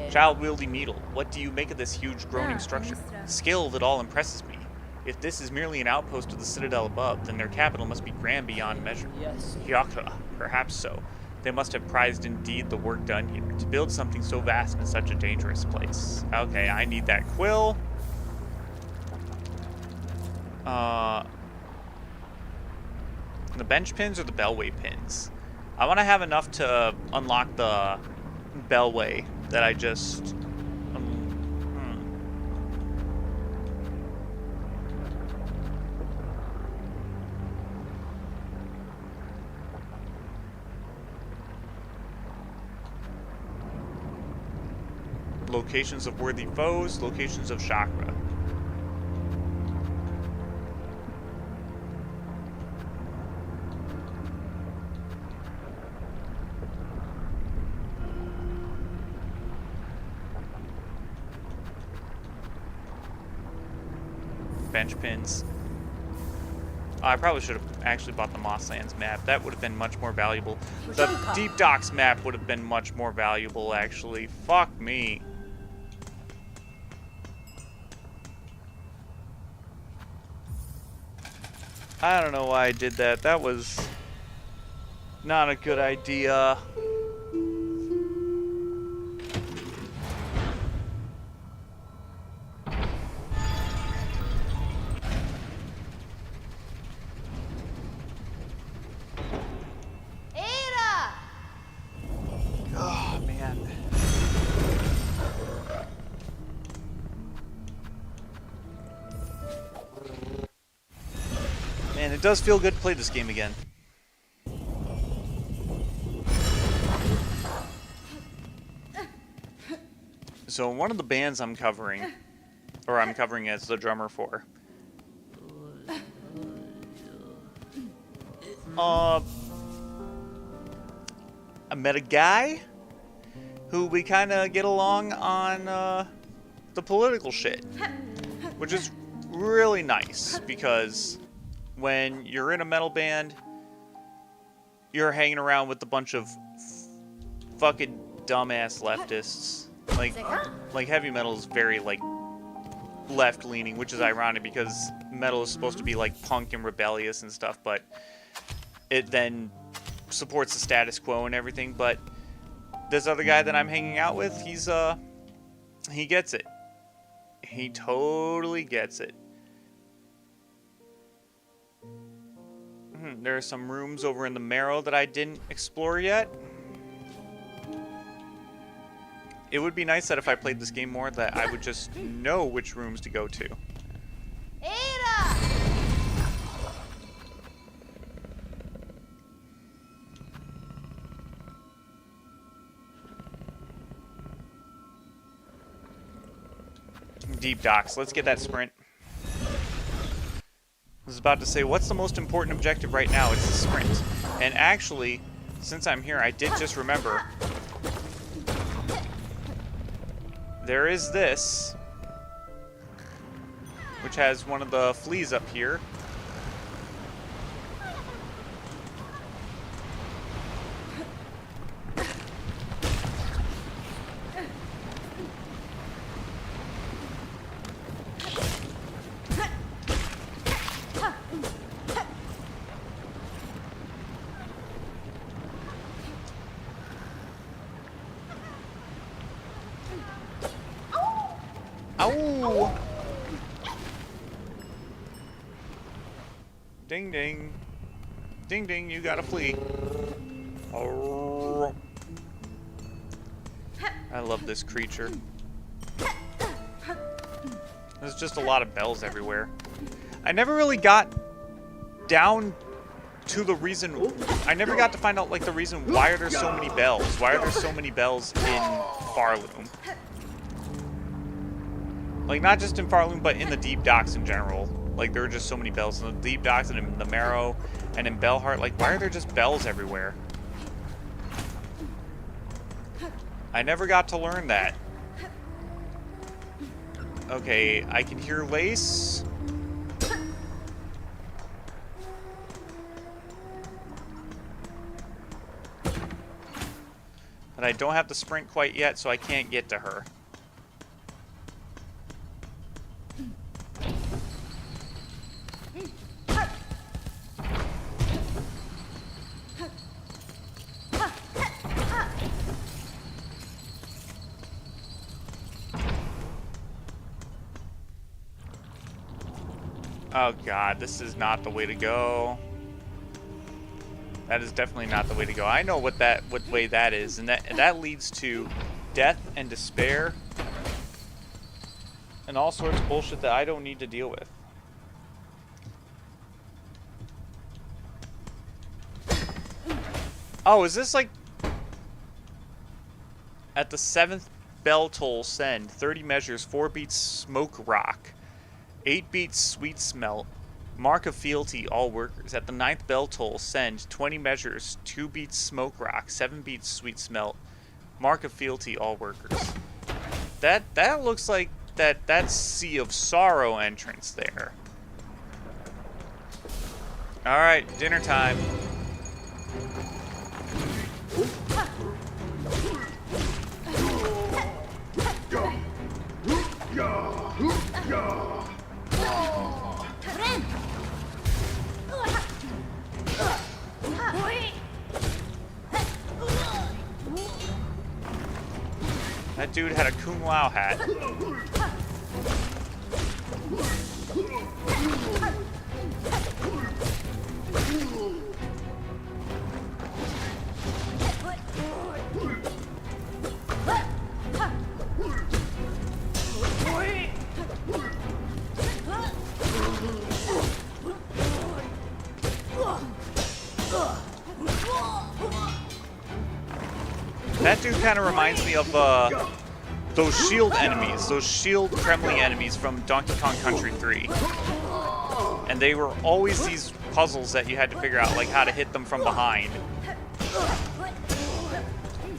Child-wieldy needle. What do you make of this huge groaning structure? Skill that all impresses me. If this is merely an outpost of the citadel above, then their capital must be grand beyond measure. Hyakra, perhaps so. They must have prized indeed the work done here, to build something so vast in such a dangerous place. Okay, I need that quill. The bench pins or the bellway pins? I want to have enough to unlock the bellway that I just... Locations of worthy foes, locations of chakra. Bench pins. I probably should have actually bought the Mosslands map. That would have been much more valuable. The Deep Docks map would have been much more valuable, actually. Fuck me. I don't know why I did that. That was not a good idea. Oh, man. Man, it does feel good to play this game again. So one of the bands I'm covering, or I'm covering as the drummer for, I met a guy who we kind of get along on the political shit, which is really nice because when you're in a metal band, you're hanging around with a bunch of fucking dumbass leftists. Like heavy metal is very like left-leaning, which is ironic because metal is supposed to be like punk and rebellious and stuff, but it then supports the status quo and everything. But this other guy that I'm hanging out with, he gets it. He totally gets it. There are some rooms over in the Marrow that I didn't explore yet. It would be nice that if I played this game more, that I would just know which rooms to go to. Deep Docks. Let's get that sprint. I was about to say, what's the most important objective right now? It's the sprint. And actually, since I'm here, I did just remember... There is this, which has one of the fleas up here. Ow! Ding ding. Ding ding, you gotta flee. Oh. I love this creature. There's just a lot of bells everywhere. I never really got down to the reason... I never got to find out, like, the reason why are there so many bells? Why are there so many bells in Farloom? Like, not just in Farloom, but in the Deep Docks in general. Like, there are just so many bells in the Deep Docks and in the Marrow and in Bellheart. Like, why are there just bells everywhere? I never got to learn that. Okay, I can hear Lace. But I don't have the sprint quite yet, so I can't get to her. Oh god, this is not the way to go. That is definitely not the way to go. I know what way that is, and that leads to death and despair and all sorts of bullshit that I don't need to deal with. Oh, is this like at the 7th bell toll send 30 measures 4 beats smoke rock, 8 beats sweet smelt, mark of fealty all workers. At the 9th bell toll send 20 measures 2 beats smoke rock, 7 beats sweet smelt, mark of fealty all workers. That looks like that's Sea of Sorrow entrance there. All right, dinner time. That dude had a Kung Lao hat. That dude kind of reminds me of those shield enemies, those shield Kremling enemies from Donkey Kong Country 3. And they were always these puzzles that you had to figure out, like how to hit them from behind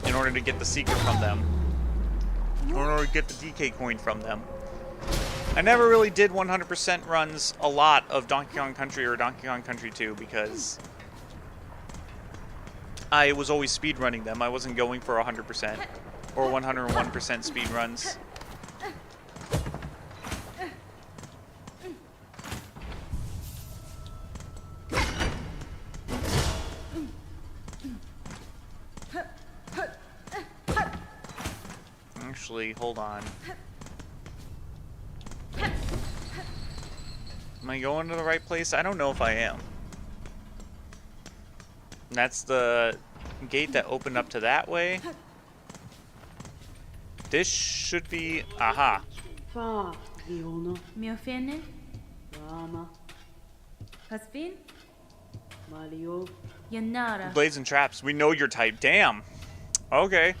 in order to get the secret from them, in order to get the DK coin from them. I never really did 100% runs a lot of Donkey Kong Country or Donkey Kong Country 2 because I was always speedrunning them. I wasn't going for 100% or 101% speed runs. Actually, hold on. Am I going to the right place? I don't know if I am. And that's the gate that opened up to that way. This should be... Aha. Miofene? Pasvin? Yanara. Blades and traps. We know your type. Damn. Okay.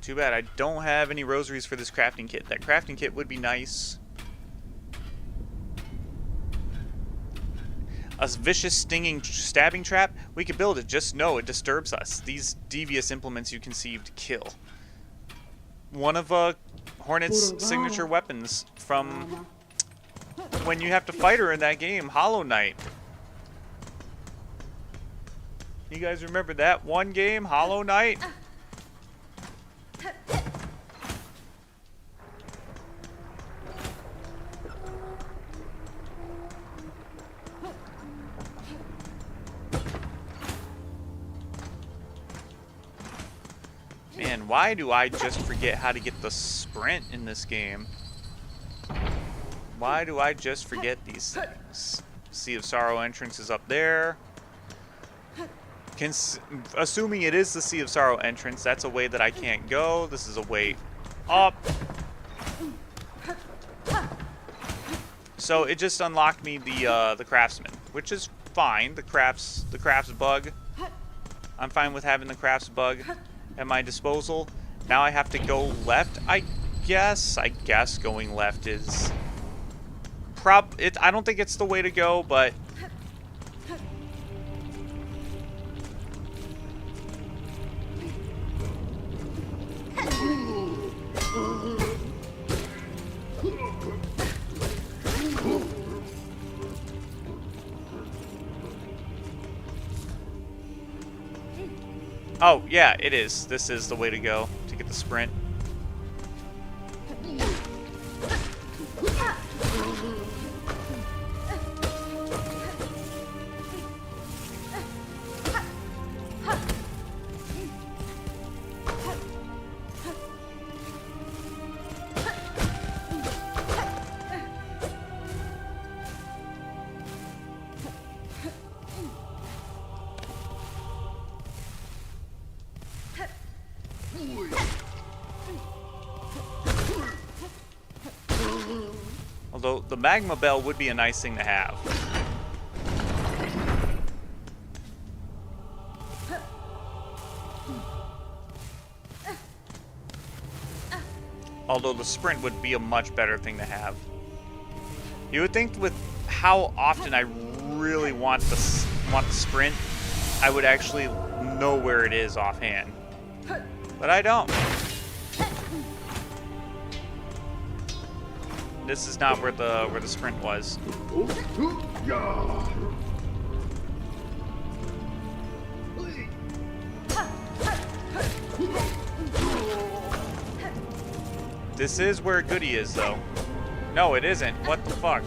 Too bad I don't have any rosaries for this crafting kit. That crafting kit would be nice. A vicious, stinging, stabbing trap? We could build it, just know it disturbs us. These devious implements you conceived kill. One of Hornet's signature weapons from when you have to fight her in that game, Hollow Knight. You guys remember that one game, Hollow Knight? Man, why do I just forget how to get the sprint in this game? Why do I just forget these things? Sea of Sorrow entrance is up there. Assuming it is the Sea of Sorrow entrance, that's a way that I can't go. This is a way up. So it just unlocked me the craftsman, which is fine. The crafts bug. I'm fine with having the crafts bug at my disposal. Now I have to go left, I guess. I guess going left is I don't think it's the way to go, but oh, yeah, it is. This is the way to go to get the sprint. Although the magma bell would be a nice thing to have. Although the sprint would be a much better thing to have. You would think with how often I really want the sprint, I would actually know where it is offhand. But I don't. This is not where the sprint was. This is where Goody is, though. No, it isn't. What the fuck?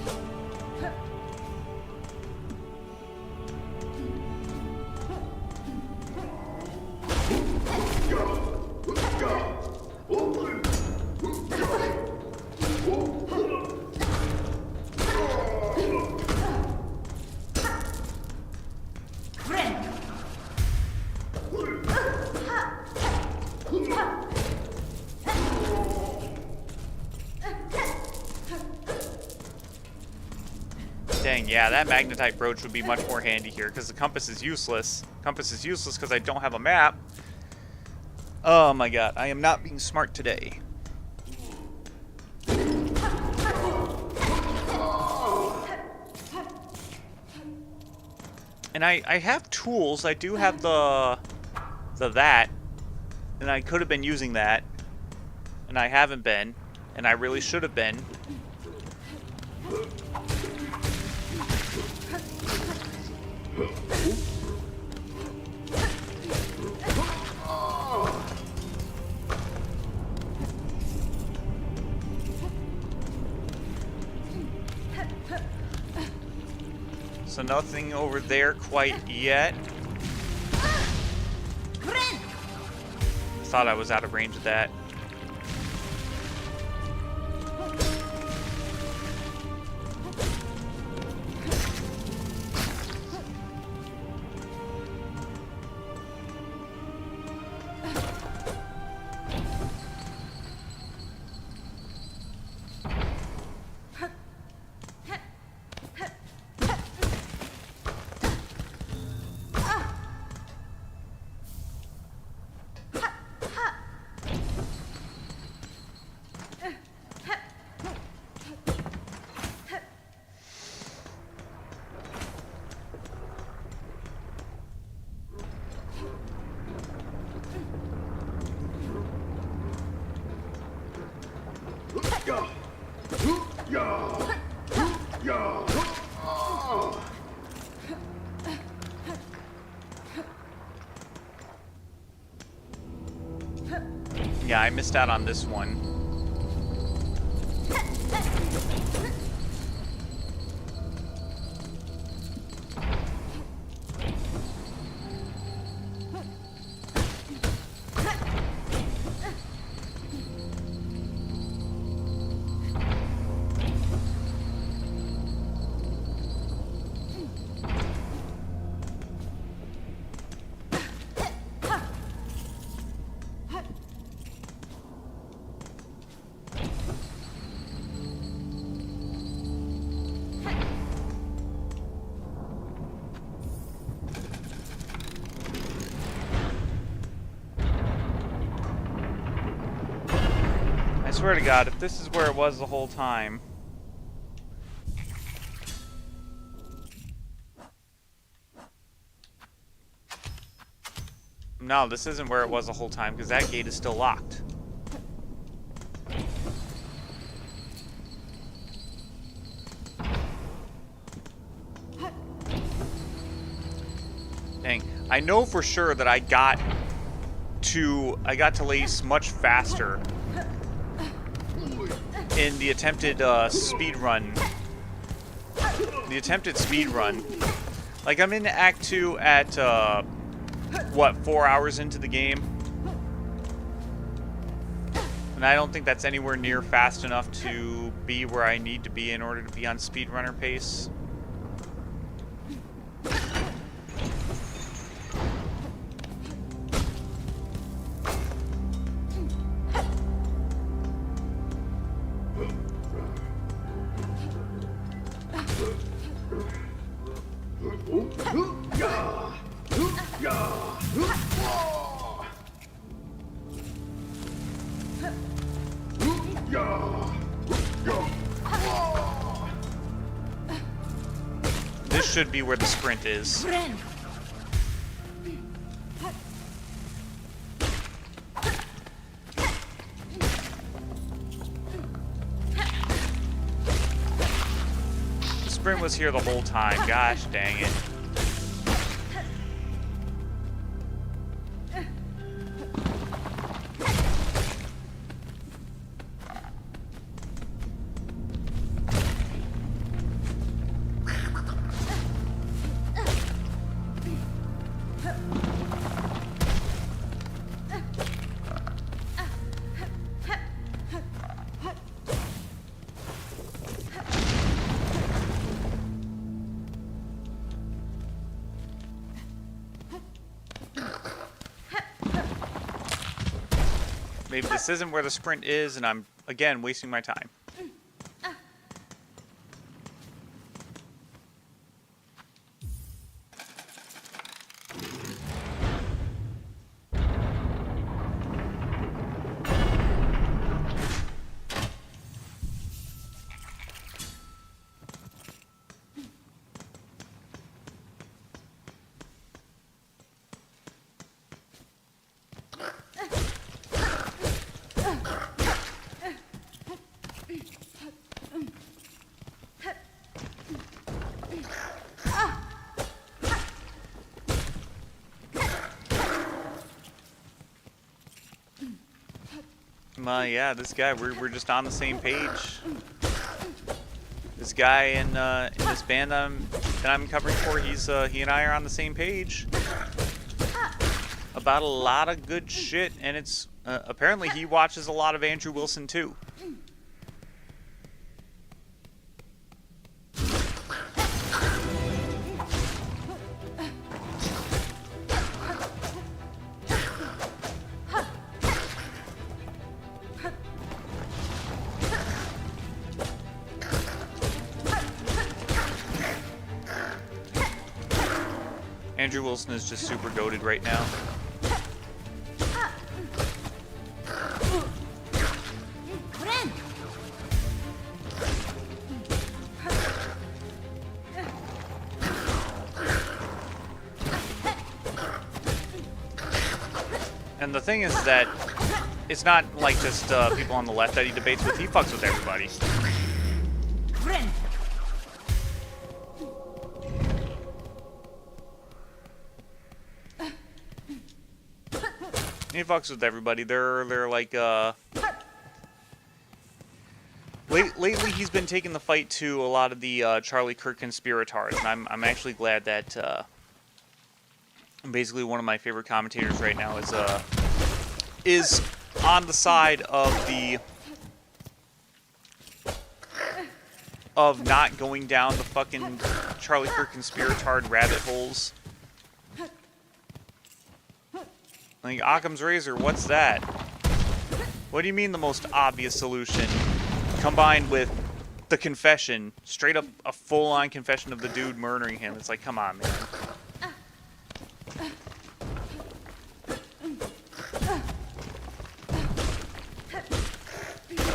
Dang, yeah, that magnetite brooch would be much more handy here, because the compass is useless. Compass is useless because I don't have a map. Oh my god, I am not being smart today. And I have tools. I do have the that. And I could have been using that. And I haven't been. And I really should have been. So nothing over there quite yet. Thought I was out of range of that. Yeah, I missed out on this one. I swear to God, if this is where it was the whole time. No, this isn't where it was the whole time, because that gate is still locked. Dang. I know for sure that I got to Lace much faster in the attempted speed run. The attempted speed run. Like, I'm in Act 2 at, what, 4 hours into the game? And I don't think that's anywhere near fast enough to be where I need to be in order to be on speedrunner pace. This should be where the sprint is. The sprint was here the whole time. Gosh dang it. Maybe this isn't where the sprint is, and I'm, again, wasting my time. Yeah, this guy, we're just on the same page. This guy in this band that I'm covering for, he and I are on the same page about a lot of good shit, and it's apparently he watches a lot of Andrew Wilson too. Andrew Wilson is just super goated right now. And the thing is that it's not like just people on the left that he debates with. He fucks with everybody. He fucks with everybody. They're like lately he's been taking the fight to a lot of the Charlie Kirk conspirators, and I'm actually glad that basically one of my favorite commentators right now is on the side of not going down the fucking Charlie Kirk conspirator rabbit holes. Like, Occam's razor, what's that? What do you mean the most obvious solution? Combined with the confession, straight up a full-on confession of the dude murdering him. It's like, come on, man.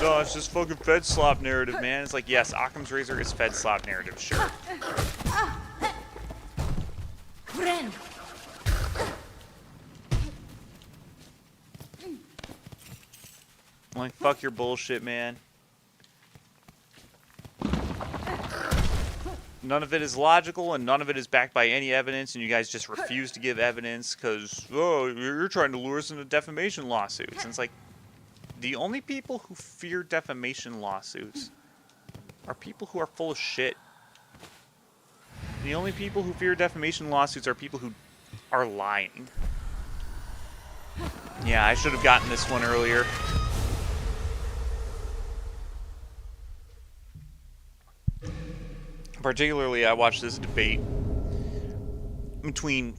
No, it's just fucking Fed slop narrative, man. It's like, yes, Occam's razor is Fed slop narrative, sure. Like, fuck your bullshit, man. None of it is logical, and none of it is backed by any evidence, and you guys just refuse to give evidence because, oh, you're trying to lure us into defamation lawsuits. And it's like, the only people who fear defamation lawsuits are people who are full of shit. The only people who fear defamation lawsuits are people who are lying. Yeah, I should have gotten this one earlier. Particularly, I watched this debate between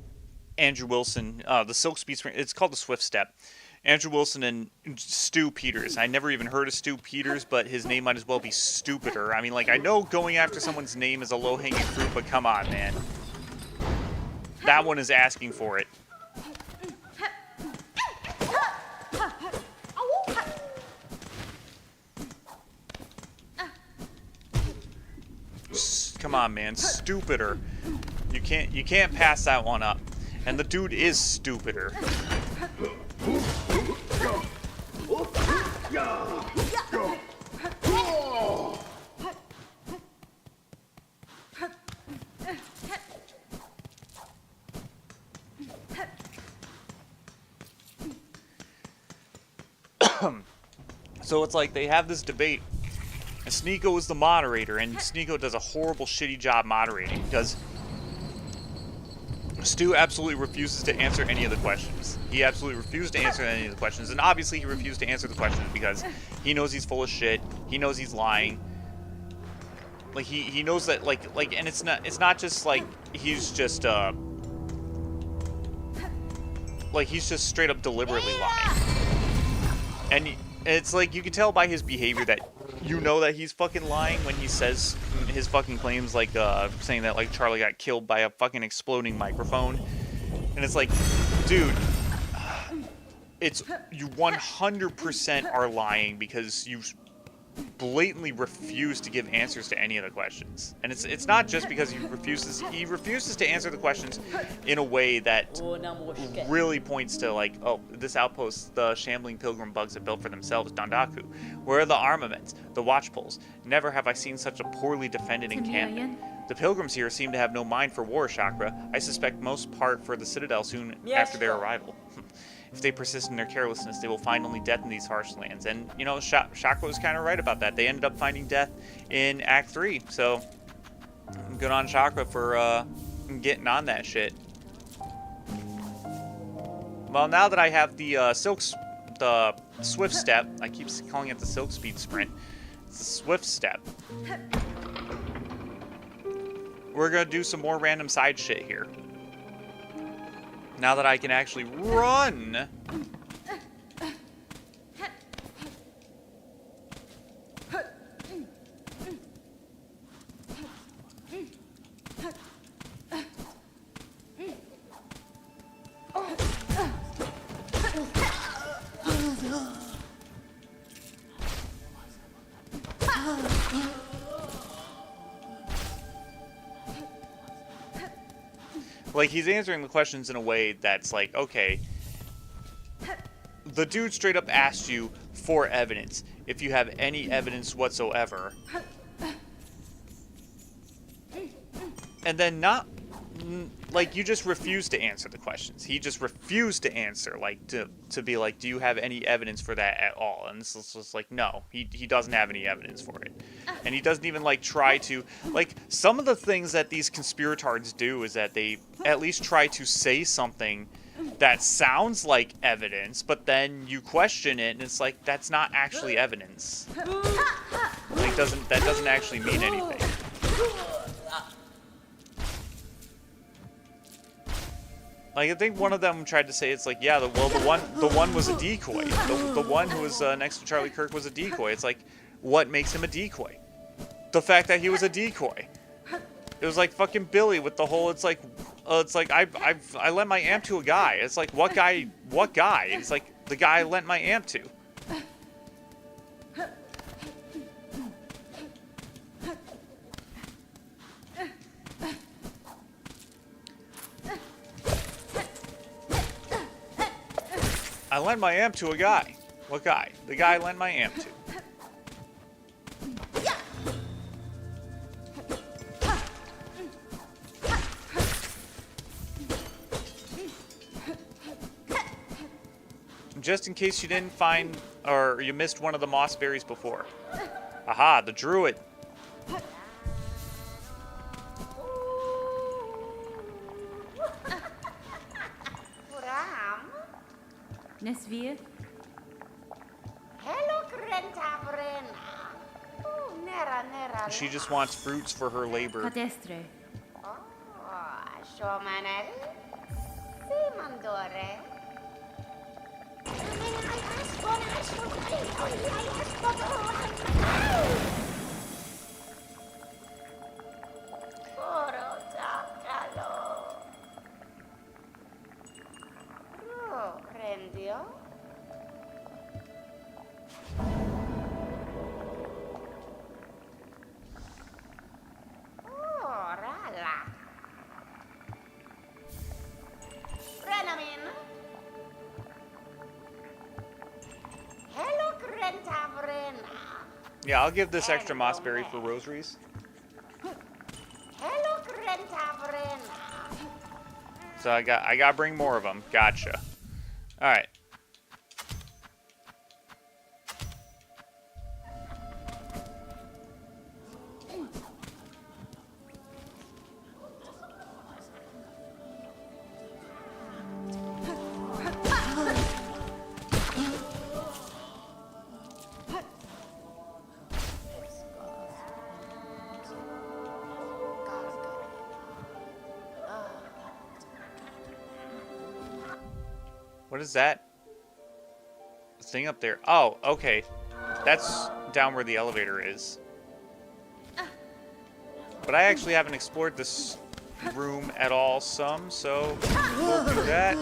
Andrew Wilson, the Silk Speed Sprint. It's called the Swift Step. Andrew Wilson and Stu Peters. I never even heard of Stu Peters, but his name might as well be Stupider. I mean, like, I know going after someone's name is a low-hanging fruit, but come on, man. That one is asking for it. Come on, man. Stupider. You can't pass that one up. And the dude is stupider. So it's like they have this debate, and Sneeko is the moderator, and Sneeko does a horrible, shitty job moderating because Stu absolutely refuses to answer any of the questions. He absolutely refused to answer any of the questions, and obviously he refused to answer the questions because he knows he's full of shit. He knows he's lying. Like he knows that like and it's not just like he's just like he's just straight up deliberately lying. And it's like you can tell by his behavior that you know that he's fucking lying when he says his fucking claims, like saying that like Charlie got killed by a fucking exploding microphone. And it's like, dude, it's you 100% are lying because you blatantly refuse to give answers to any of the questions. And it's not just because he refuses to answer the questions in a way that really points to like, oh, this outpost, the shambling pilgrim bugs have built for themselves, Dondaku. Where are the armaments, the watch poles? Never have I seen such a poorly defended encampment. The pilgrims here seem to have no mind for war, Chakra. I suspect most part for the citadel soon after their arrival. If they persist in their carelessness, they will find only death in these harsh lands. And, you know, Chakra was kind of right about that. They ended up finding death in Act 3. So, good on Chakra for getting on that shit. Well, now that I have the Swift Step, I keep calling it the Silk Speed Sprint. It's the Swift Step. We're going to do some more random side shit here. Now that I can actually run. Like, he's answering the questions in a way that's like, okay, the dude straight up asked you for evidence, if you have any evidence whatsoever. And then not, like, you just refuse to answer the questions. He just refused to answer, like, to be like, do you have any evidence for that at all? And this is just like, no, he doesn't have any evidence for it. And he doesn't even, like, try to, like, some of the things that these conspiratards do is that they at least try to say something that sounds like evidence, but then you question it, and it's like, that's not actually evidence. Like, that doesn't actually mean anything. Like, I think one of them tried to say, it's like, yeah, the one was a decoy. The one who was next to Charlie Kirk was a decoy. It's like, what makes him a decoy? The fact that he was a decoy. It was like fucking Billy with the whole, it's like I lent my amp to a guy. It's like, what guy? What guy? It's like, the guy I lent my amp to. I lent my amp to a guy. What guy? the guy I lent my amp to. Just in case you didn't find, or you missed one of the moss berries before. Aha, the druid. Puram. Nesvir. Hello, Krenta Vrena. Nera. She just wants fruits for her labor. Cadestre. Oh, Shomanel. Simandore. Poro Takalo. Rendio. Oh, Rala. Renamin. Hello, Krenta Vrena. Yeah, I'll give this extra moss berry for rosaries. Hello, Krenta Vrena. So I gotta bring more of them. Gotcha. All right. What is that thing up there? Oh, okay. That's down where the elevator is. But I actually haven't explored this room at all so we'll do that.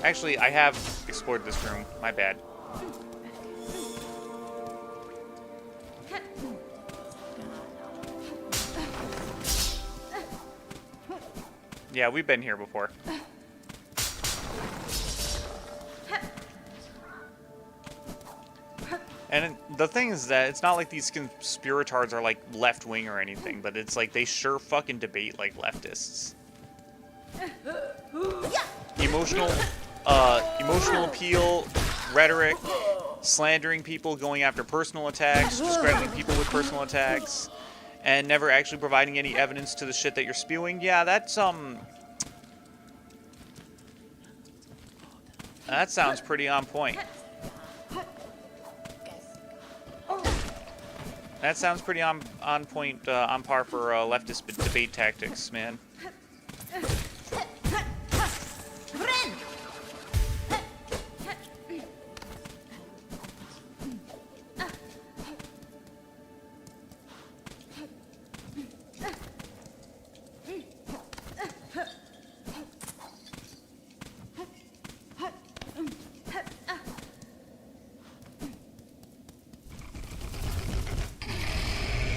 Actually, I have explored this room. My bad. Yeah, we've been here before. And the thing is that it's not like these conspiratards are like left-wing or anything, but it's like they sure fucking debate like leftists. Emotional appeal, rhetoric, slandering people, going after personal attacks, discrediting people with personal attacks, and never actually providing any evidence to the shit that you're spewing. Yeah, that's that sounds pretty on point. That sounds pretty on point, on par for leftist debate tactics, man.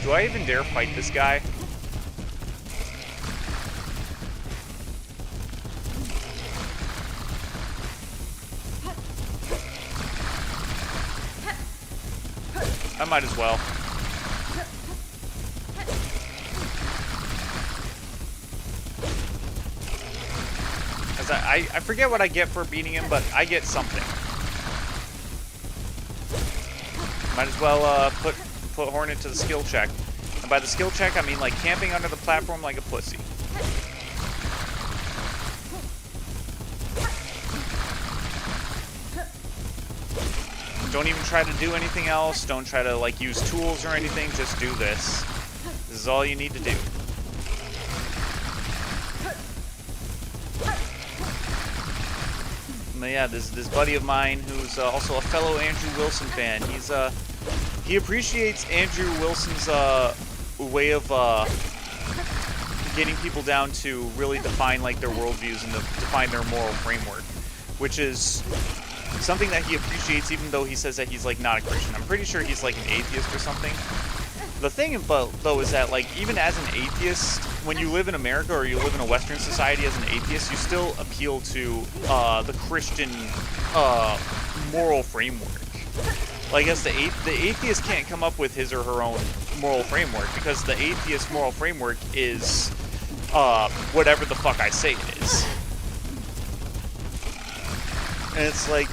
Do I even dare fight this guy? I might as well. As I forget what I get for beating him, but I get something. Might as well put Hornet to the skill check. And by the skill check, I mean like camping under the platform like a pussy. Don't even try to do anything else. Don't try to like use tools or anything. Just do this. This is all you need to do. But yeah, this buddy of mine who's also a fellow Andrew Wilson fan. He appreciates Andrew Wilson's way of getting people down to really define like their worldviews and define their moral framework, which is something that he appreciates, even though he says that he's like not a Christian. I'm pretty sure he's like an atheist or something. The thing about, though, is that, like, even as an atheist, when you live in America or you live in a Western society as an atheist, you still appeal to the Christian moral framework. Like, as the atheist can't come up with his or her own moral framework, because the atheist moral framework is whatever the fuck I say it is. And it's like,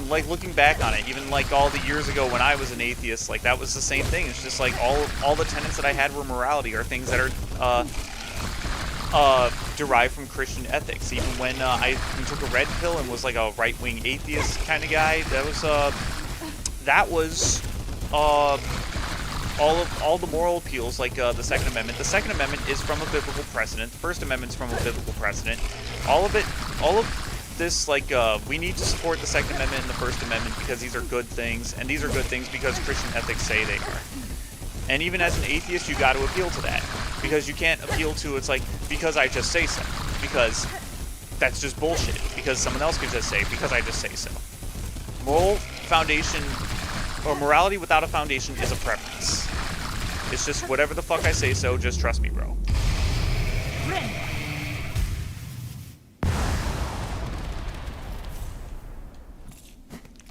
like looking back on it, even like all the years ago when I was an atheist, like that was the same thing. It's just like all the tenets that I had were morality, or things that are derived from Christian ethics. Even when I took a red pill and was like a right-wing atheist kind of guy, that was all the moral appeals, like the Second Amendment. The Second Amendment is from a biblical precedent. The First Amendment's from a biblical precedent. All of this, like, we need to support the Second Amendment and the First Amendment because these are good things, and these are good things because Christian ethics say they are. And even as an atheist, you got to appeal to that, because you can't appeal to, it's like, because I just say so, because that's just bullshit, because someone else could just say, because I just say so. Moral foundation, or morality without a foundation, is a preference. It's just whatever the fuck I say so, just trust me, bro.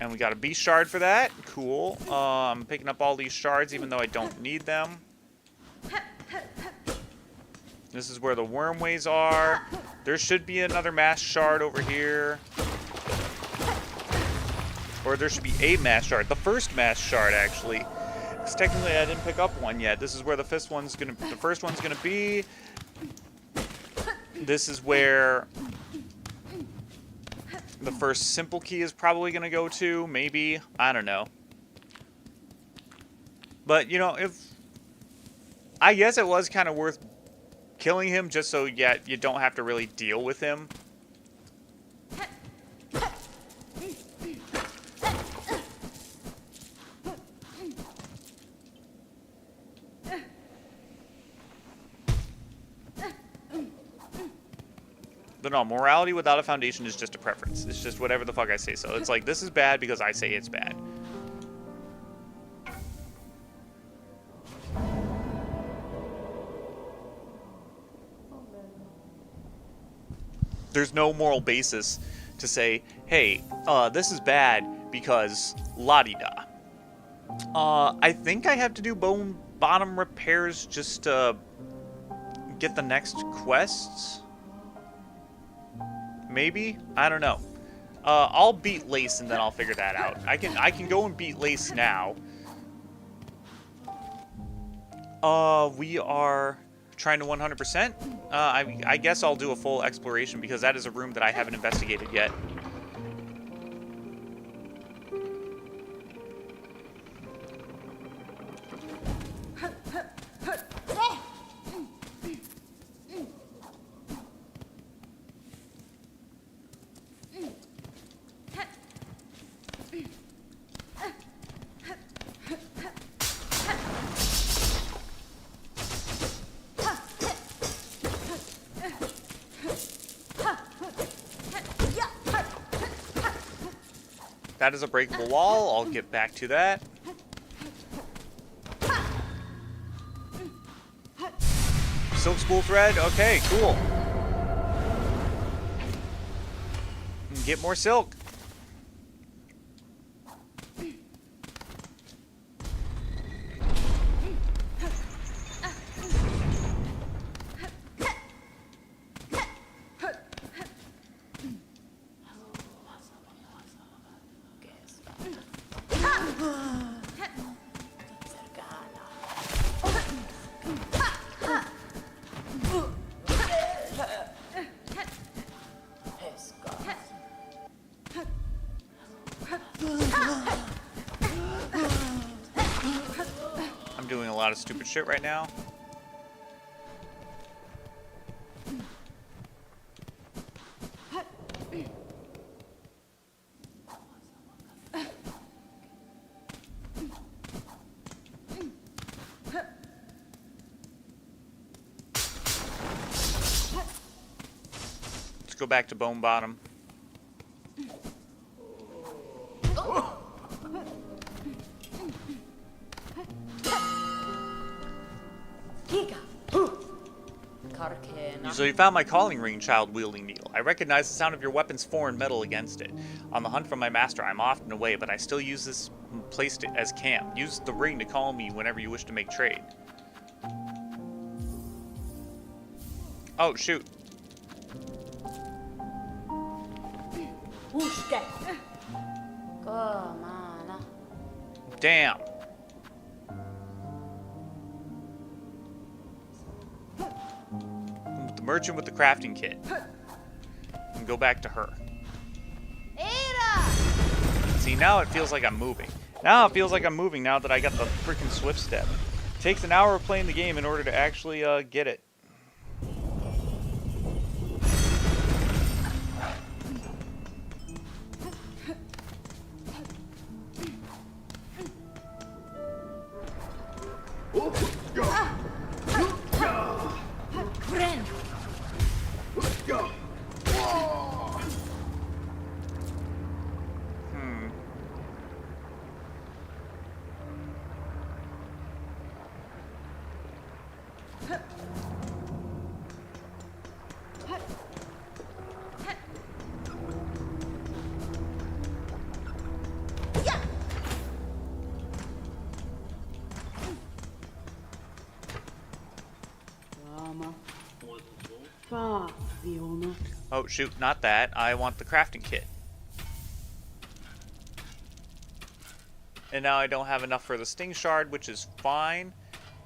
And we got a beast shard for that. Cool. I'm picking up all these shards even though I don't need them. This is where the wormways are. There should be another mass shard over here. Or there should be a mass shard. The first mass shard, actually. Because technically I didn't pick up one yet. This is where the first one's gonna be. This is where the first simple key is probably going to go to, maybe. I don't know. But, you know, I guess it was kind of worth killing him just so you don't have to really deal with him. But no, morality without a foundation is just a preference. It's just whatever the fuck I say so. It's like, this is bad because I say it's bad. There's no moral basis to say, hey, this is bad because la-di-da. I think I have to do bone bottom repairs just to get the next quests. Maybe? I don't know. I'll beat Lace and then I'll figure that out. I can go and beat Lace now. We are trying to 100%. I guess I'll do a full exploration because that is a room that I haven't investigated yet. That is a breakable wall. I'll get back to that. Silk spool thread. Okay, cool. Get more silk. I'm doing a lot of stupid shit right now. Let's go back to Bone Bottom. So you found my calling ring, child-wielding needle. I recognize the sound of your weapon's foreign metal against it. On the hunt for my master, I'm often away, but I still use this place as camp. Use the ring to call me whenever you wish to make trade. Oh, shoot. Uske. Kamala. Damn. The merchant with the crafting kit. And go back to her. See, now it feels like I'm moving. Now it feels like I'm moving now that I got the freaking Swift Step. It takes an hour of playing the game in order to actually get it. Oh, shoot, not that. I want the crafting kit. And now I don't have enough for the sting shard, which is fine.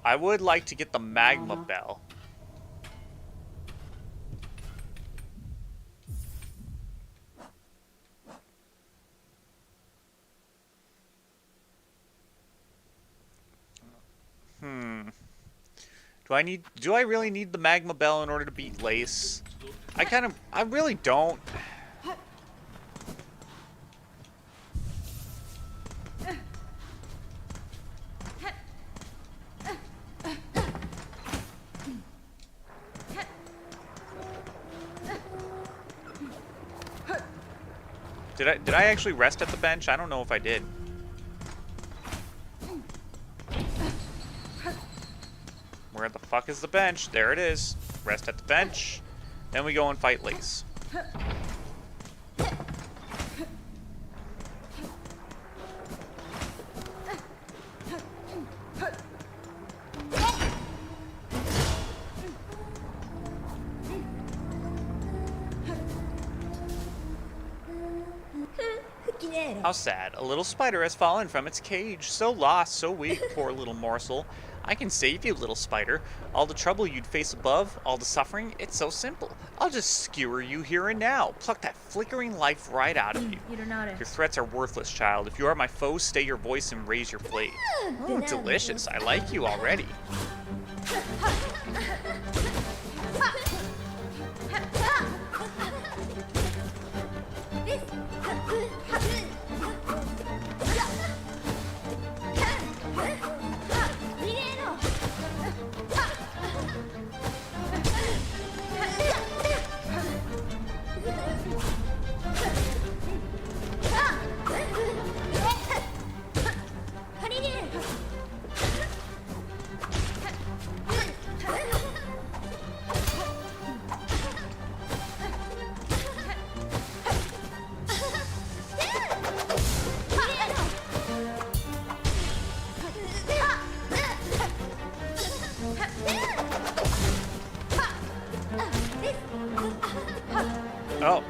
I would like to get the magma bell. Do I really need the magma bell in order to beat Lace? I really don't. Did I actually rest at the bench? I don't know if I did. Where the fuck is the bench? There it is. Rest at the bench. Then we go and fight Lace. How sad. A little spider has fallen from its cage. So lost, so weak, poor little morsel. I can save you, little spider. All the trouble you'd face above, all the suffering, it's so simple. I'll just skewer you here and now. Pluck that flickering life right out of you. Your threats are worthless, child. If you are my foe, stay your voice and raise your blade. Delicious. I like you already. Oh.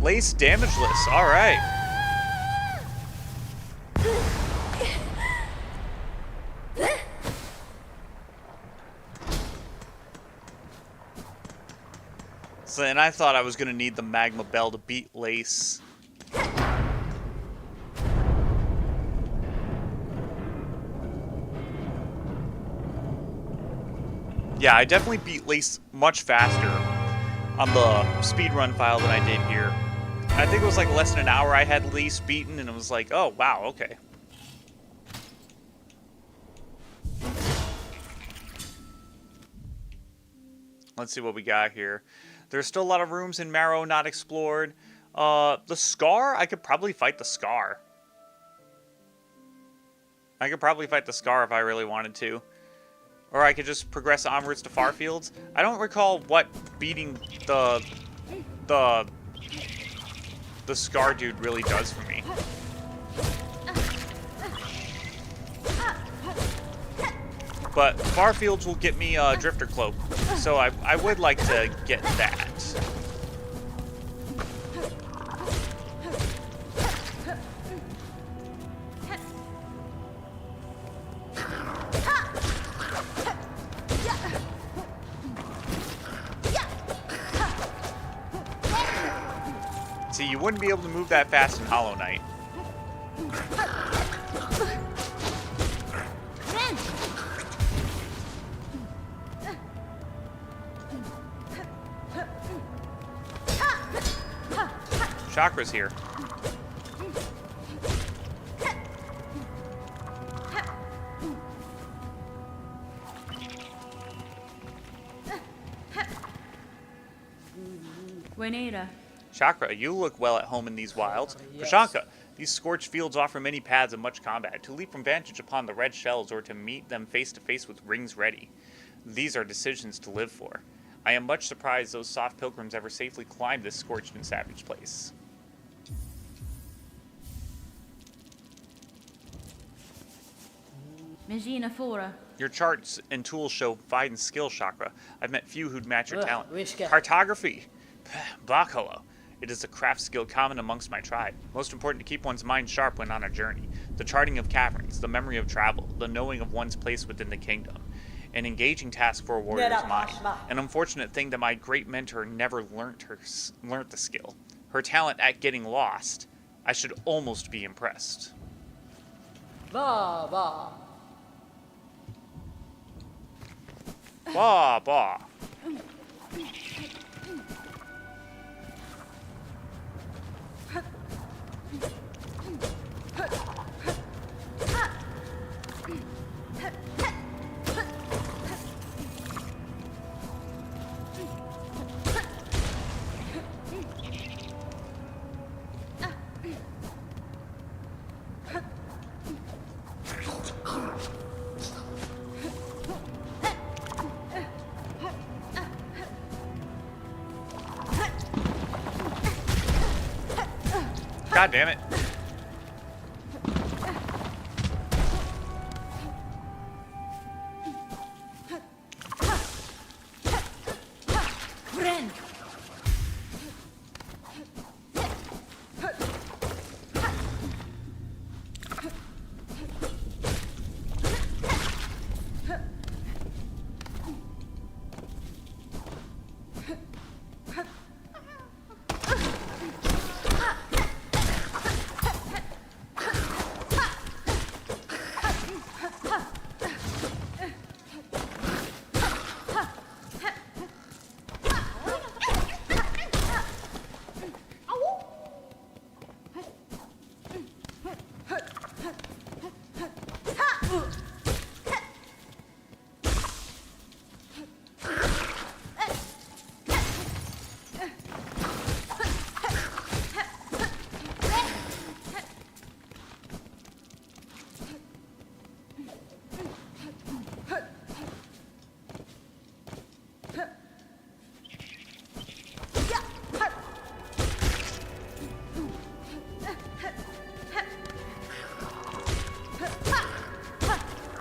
Lace damageless. All right. So, and I thought I was going to need the magma bell to beat Lace. Yeah, I definitely beat Lace much faster on the speedrun file than I did here. I think it was like less than an hour I had least beaten, and it was like, oh, wow, okay. Let's see what we got here. There's still a lot of rooms in Marrow not explored. The Scar? I could probably fight the Scar. I could probably fight the Scar if I really wanted to. Or I could just progress onwards to Farfields. I don't recall what beating the Scar dude really does for me. But Farfields will get me a Drifter Cloak, so I would like to get that. See, you wouldn't be able to move that fast in Hollow Knight. Chakra's here. Buenera. Chakra, you look well at home in these wilds. Prashanka, these scorched fields offer many paths and much combat. To leap from vantage upon the red shells or to meet them face to face with rings ready. These are decisions to live for. I am much surprised those soft pilgrims ever safely climbed this scorched and savage place. Magina Fora. Your charts and tools show fine skill, Chakra. I've met few who'd match your talent. Wishka. Cartography. Bakalo. It is a craft skill common amongst my tribe. Most important to keep one's mind sharp when on a journey. The charting of caverns, the memory of travel, the knowing of one's place within the kingdom. An engaging task for a warrior's mind. An unfortunate thing that my great mentor never learnt the skill. Her talent at getting lost. I should almost be impressed. Ba ba. Bah, bah. God damn it. Friend.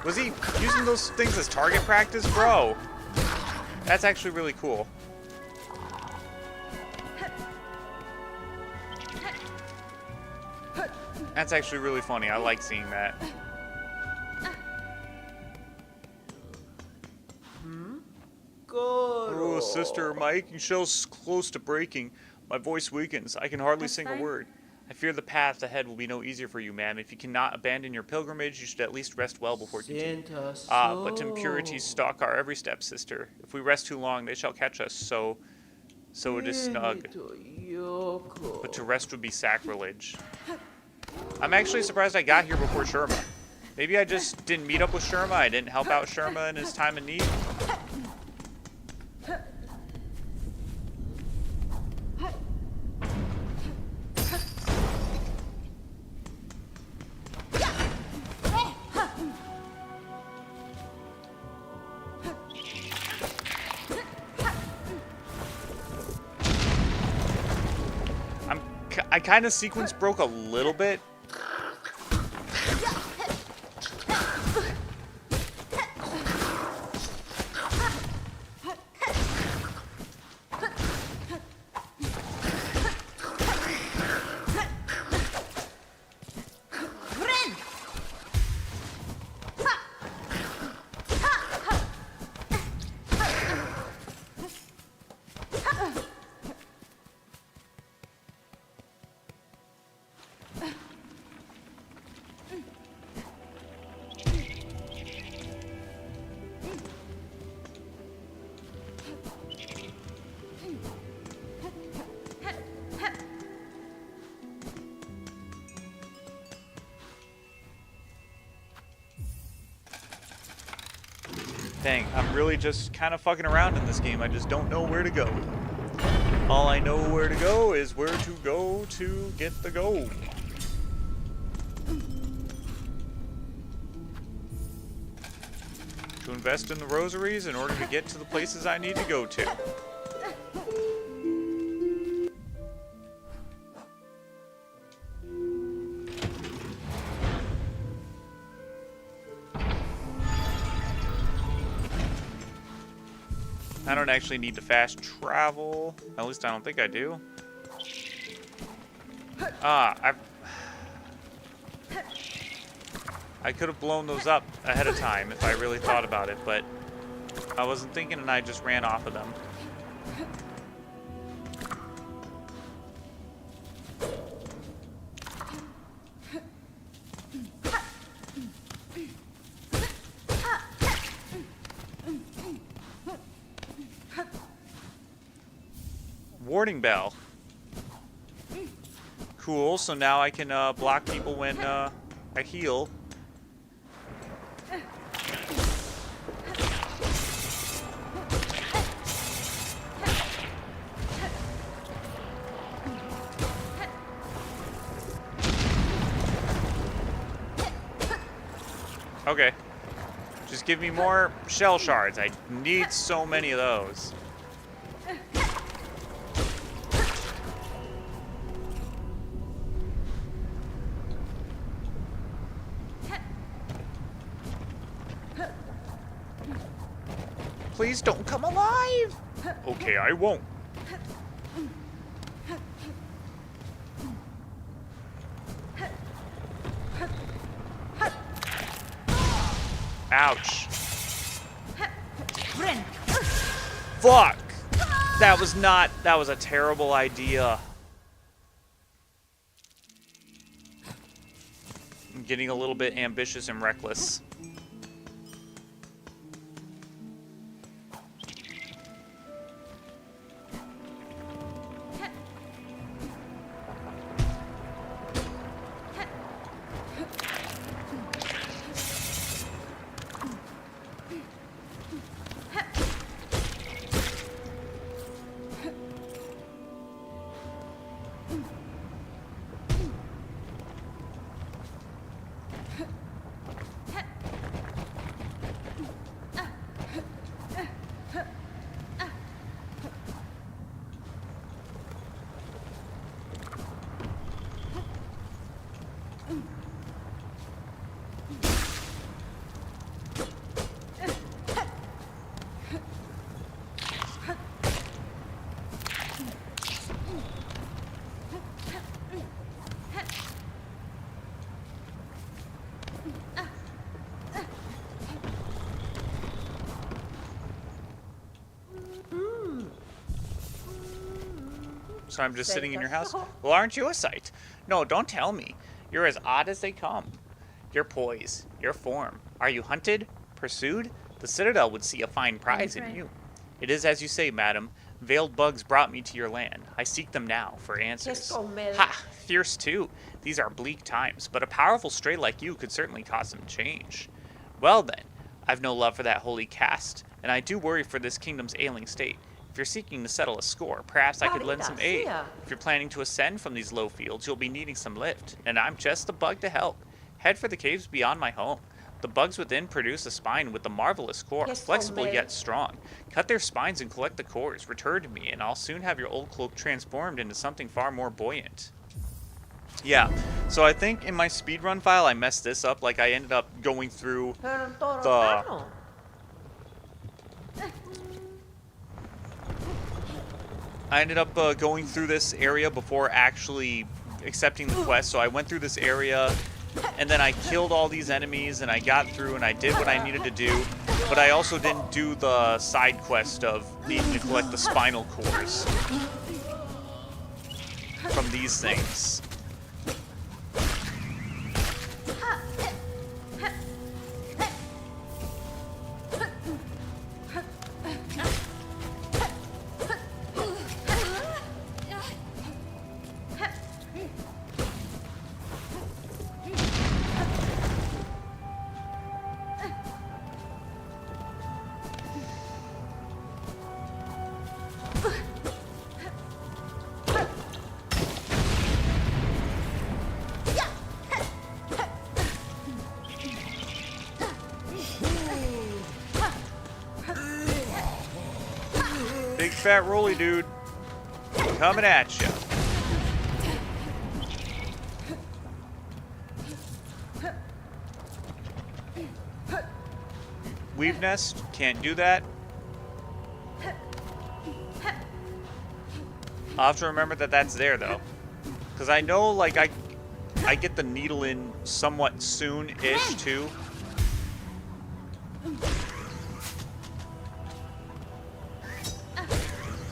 Was he using those things as target practice? Bro, that's actually really cool. That's actually really funny. I like seeing that. Oh, sister, my aching shell's close to breaking. My voice weakens. I can hardly That's sing fine. a word. I fear the path ahead will be no easier for you, ma'am. If you cannot abandon your pilgrimage, you should at least rest well before continuing. But impurities stalk our every step, sister. If we rest too long, they shall catch us, so so it is snug. But to rest would be sacrilege. I'm actually surprised I got here before Sherma. Maybe I just didn't meet up with Sherma. I didn't help out Sherma in his time of need. I kind of sequence broke a little bit. Dang, I'm really just kind of fucking around in this game. I just don't know where to go. All I know where to go is where to go to get the gold. To invest in the rosaries in order to get to the places I need to go to. I don't actually need to fast travel. At least I don't think I do. I could have blown those up ahead of time if I really thought about it, but I wasn't thinking and I just ran off of them. Warning bell. Cool, so now I can block people when I heal. Okay. Just give me more shell shards. I need so many of those. Please don't come alive! Okay, I won't. Ouch. Fuck! That was a terrible idea. I'm getting a little bit ambitious and reckless. So I'm just sitting in your house? Well, aren't you a sight? No, don't tell me. You're as odd as they come. Your poise, your form. Are you hunted? Pursued? The Citadel would see a fine prize in you. It is as you say, madam. Veiled bugs brought me to your land. I seek them now for answers. Ha! Fierce too. These are bleak times, but a powerful stray like you could certainly cause some change. Well then, I've no love for that holy caste, and I do worry for this kingdom's ailing state. If you're seeking to settle a score, perhaps I could lend some aid. If you're planning to ascend from these low fields, you'll be needing some lift, and I'm just the bug to help. Head for the caves beyond my home. The bugs within produce a spine with a marvelous core, flexible yet strong. Cut their spines and collect the cores. Return to me, and I'll soon have your old cloak transformed into something far more buoyant. Yeah, so I think in my speedrun file I messed this up. Like, I ended up going through the... I ended up going through this area before actually accepting the quest. So I went through this area, and then I killed all these enemies, and I got through, and I did what I needed to do. But I also didn't do the side quest of needing to collect the spinal cores from these things. Big fat rolly dude coming at you. Weave nest, can't do that. I'll have to remember that that's there though, because I know like I get the needle in somewhat soon-ish too.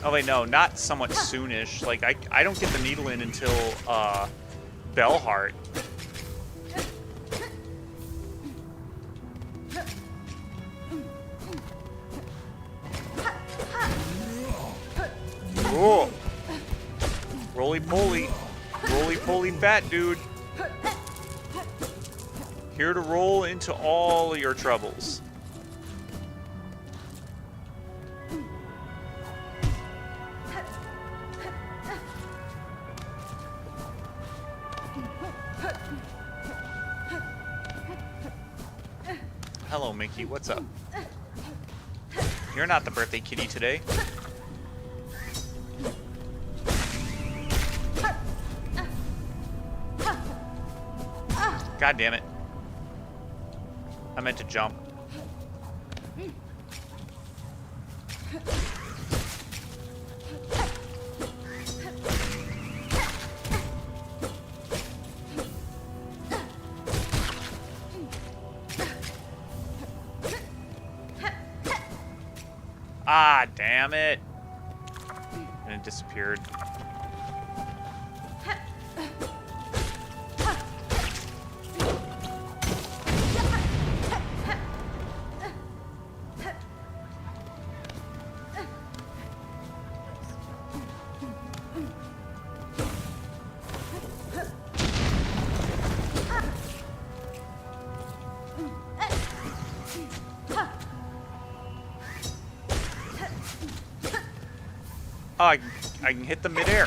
Oh wait, no, not somewhat soonish. Like I don't get the needle in until Bellheart. Oh, roly poly fat dude. Here to roll into all your troubles. Hello, Mickey. What's up? You're not the birthday kitty today. God damn it. I meant to jump. Ah, damn it. And it disappeared. Oh, I can hit the midair.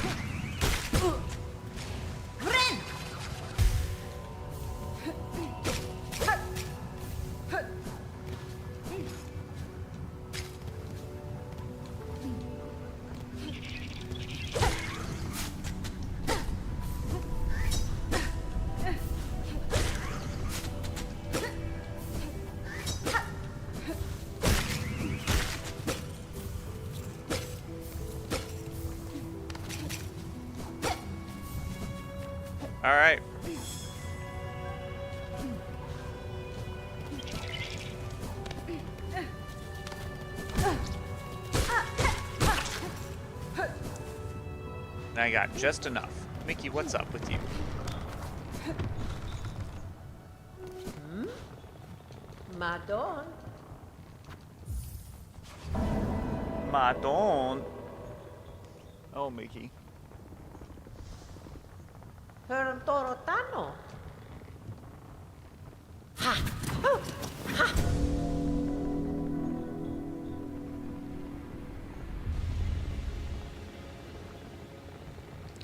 All right. I got just enough. Mickey, what's up with you? Madon. Madon. Oh, Mickey. Her torotano.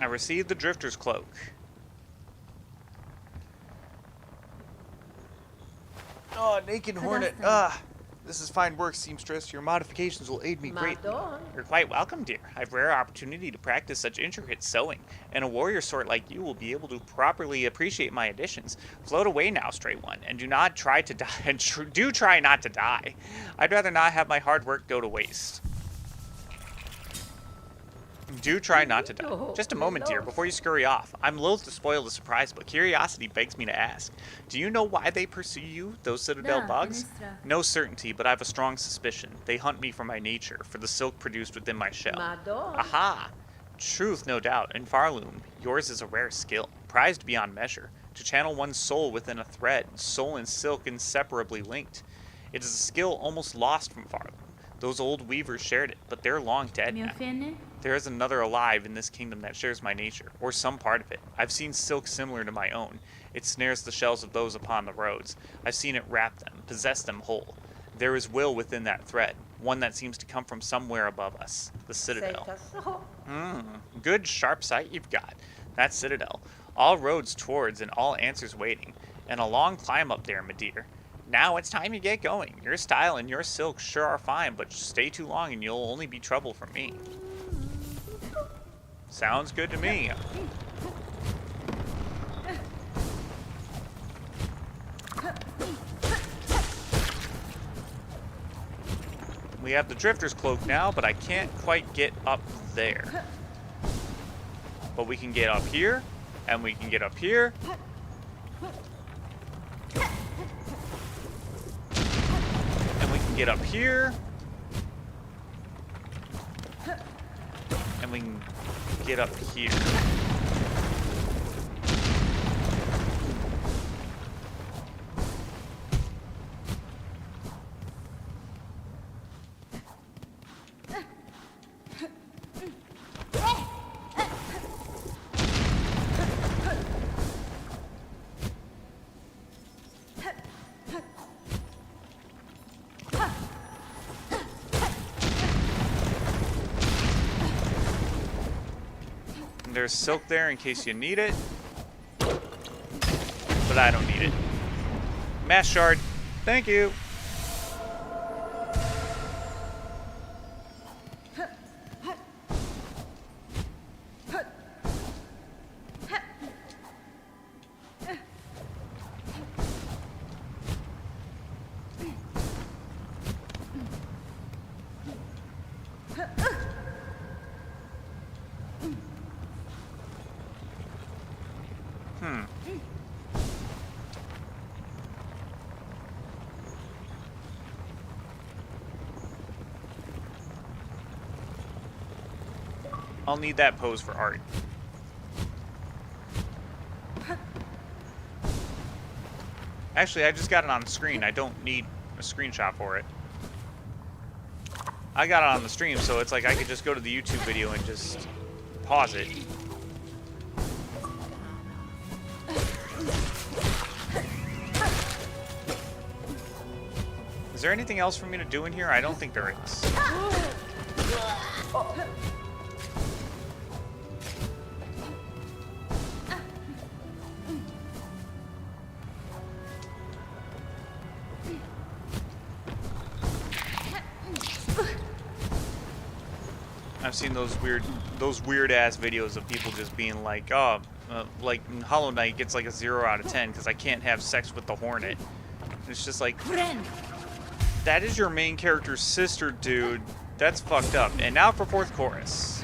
I received the Drifter's Cloak. Oh, Naked Hornet. This is fine work, seamstress. Your modifications will aid me greatly. Madon. You're quite welcome, dear. I've rare opportunity to practice such intricate sewing, and a warrior sort like you will be able to properly appreciate my additions. Float away now, stray one, and do not try to die. And do try not to die. I'd rather not have my hard work go to waste. Do try not to die. Just a moment, dear, before you scurry off. I'm loath to spoil the surprise, but curiosity begs me to ask. Do you know why they pursue you, those Citadel bugs? No certainty, but I've a strong suspicion. They hunt me for my nature, for the silk produced within my shell. Madon. Aha! Truth, no doubt. In Farloom, yours is a rare skill, prized beyond measure. To channel one's soul within a thread, soul and silk inseparably linked. It is a skill almost lost from Farloom. Those old weavers shared it, but they're long dead now. There is another alive in this kingdom that shares my nature, or some part of it. I've seen silk similar to my own. It snares the shells of those upon the roads. I've seen it wrap them, possess them whole. There is will within that thread, one that seems to come from somewhere above us, the Citadel. Good sharp sight you've got. That Citadel. All roads towards and all answers waiting. And a long climb up there, my dear. Now it's time you get going. Your style and your silk sure are fine, but stay too long and you'll only be trouble for me. Sounds good to me. We have the Drifter's Cloak now, but I can't quite get up there. But we can get up here, and we can get up here. And we can get up here. And we can get up here. There's silk there in case you need it. But I don't need it. Mass shard. Thank you. I'll need that pose for art. Actually, I just got it on the screen. I don't need a screenshot for it. I got it on the stream, so it's like I could just go to the YouTube video and just pause it. Is there anything else for me to do in here? I don't think there is. I've seen those weird ass videos of people just being like, oh, like Hollow Knight gets like a 0 out of 10 because I can't have sex with the Hornet. It's just like, that is your main character's sister, dude. That's fucked up. And now for fourth chorus.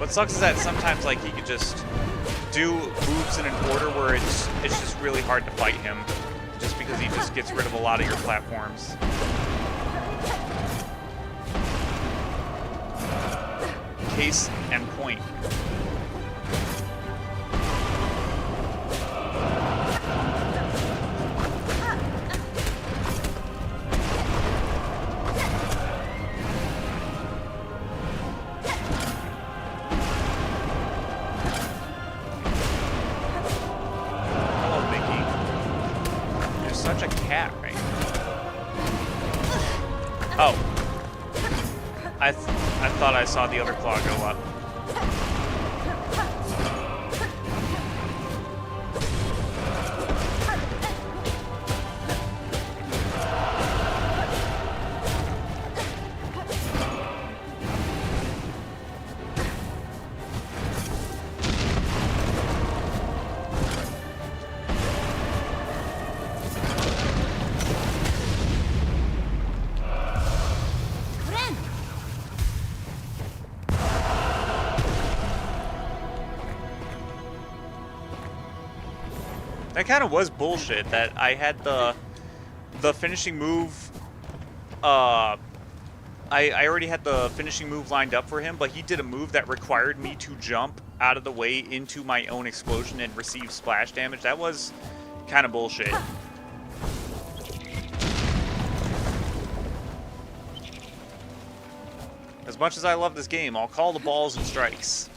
What sucks is that sometimes like he could just do moves in an order where it's just really hard to fight him, just because he just gets rid of a lot of your platforms. Case and point. Hello, Mickey. You're such a cat, right? Oh. I thought I saw the other claw go up. That kind of was bullshit that I had the finishing move. I already had the finishing move lined up for him, but he did a move that required me to jump out of the way into my own explosion and receive splash damage. That was kind of bullshit. As much as I love this game, I'll call the balls and strikes.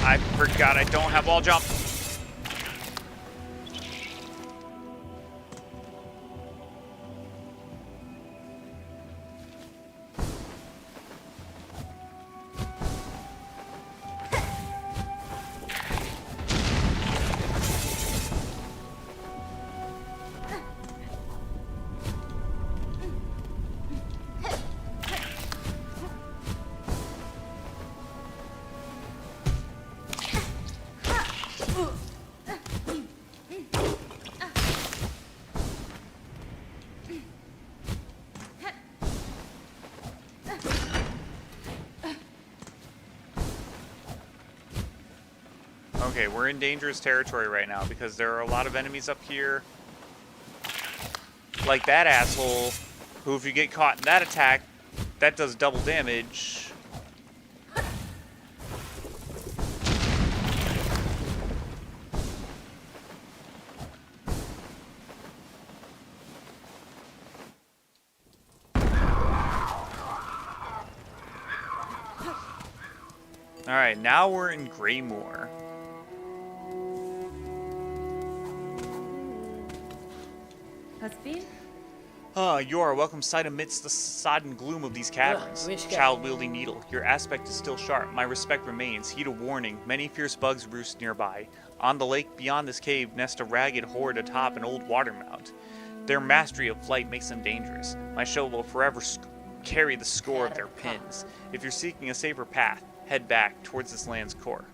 I forgot I don't have wall jump. Okay, we're in dangerous territory right now because there are a lot of enemies up here. Like that asshole, who if you get caught in that attack, that does double damage. Alright, now we're in Greymoor. You are a welcome sight amidst the sodden gloom of these caverns. Child-wielding needle, your aspect is still sharp. My respect remains. Heed a warning. Many fierce bugs roost nearby. On the lake beyond this cave nest a ragged horde atop an old water mount. Their mastery of flight makes them dangerous. My show will forever carry the score of their pins. If you're seeking a safer path, head back towards this land's core.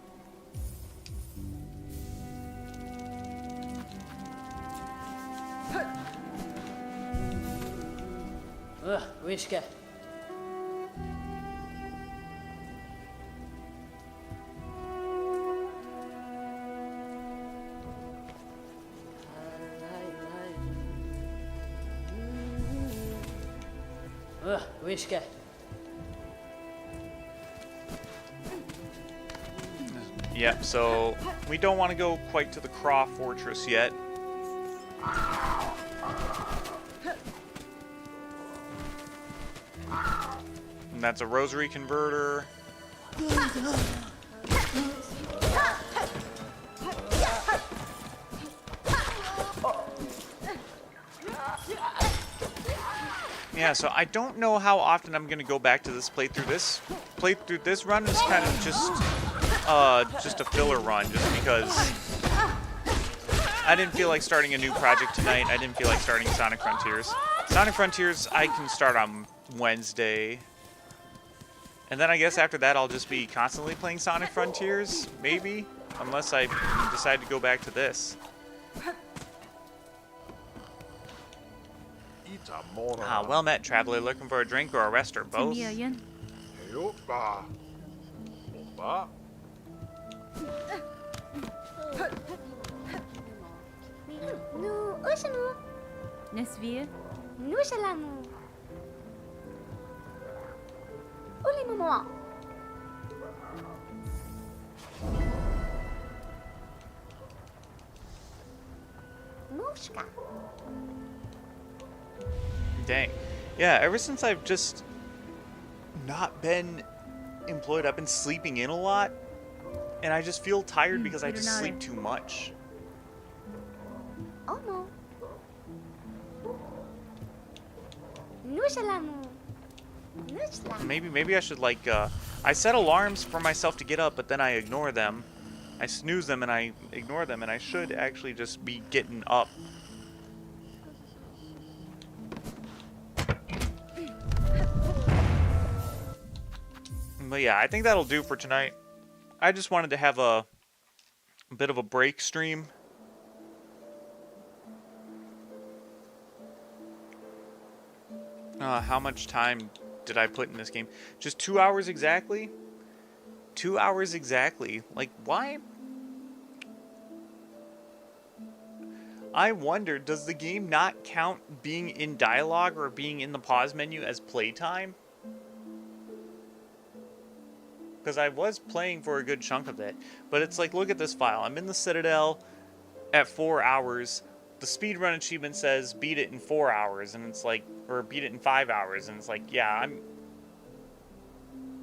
Wishka. Wishka. Yep, so we don't want to go quite to the Craw Fortress yet. And that's a rosary converter. Yeah, so I don't know how often I'm gonna go back to this playthrough. This run is kind of just a filler run, just because I didn't feel like starting a new project tonight. I didn't feel like starting Sonic Frontiers. Sonic Frontiers I can start on Wednesday. And then I guess after that I'll just be constantly playing Sonic Frontiers, maybe, unless I decide to go back to this. Ah, well met, traveler. Looking for a drink or a rest or 请 both? 你而言， Nu ushnu. Nesvir, Nu shalamu. Uli momo. Mushka. Dang. Yeah, ever since I've just not been employed, I've been sleeping in a lot. And I just feel tired because I just sleep too much. Omo. Nu shalamu. Nu shalamu. Maybe I should like I set alarms for myself to get up, but then I ignore them. I snooze them and I ignore them, and I should actually just be getting up. But yeah, I think that'll do for tonight. I just wanted to have a bit of a break stream. How much time did I put in this game? Just 2 hours exactly? 2 hours exactly. Like, why? I wonder, does the game not count being in dialogue or being in the pause menu as playtime? Because I was playing for a good chunk of it. But it's like, look at this file. I'm in the Citadel at 4 hours. The speedrun achievement says beat it in 4 hours. And it's like, or beat it in 5 hours. And it's like, yeah, I'm...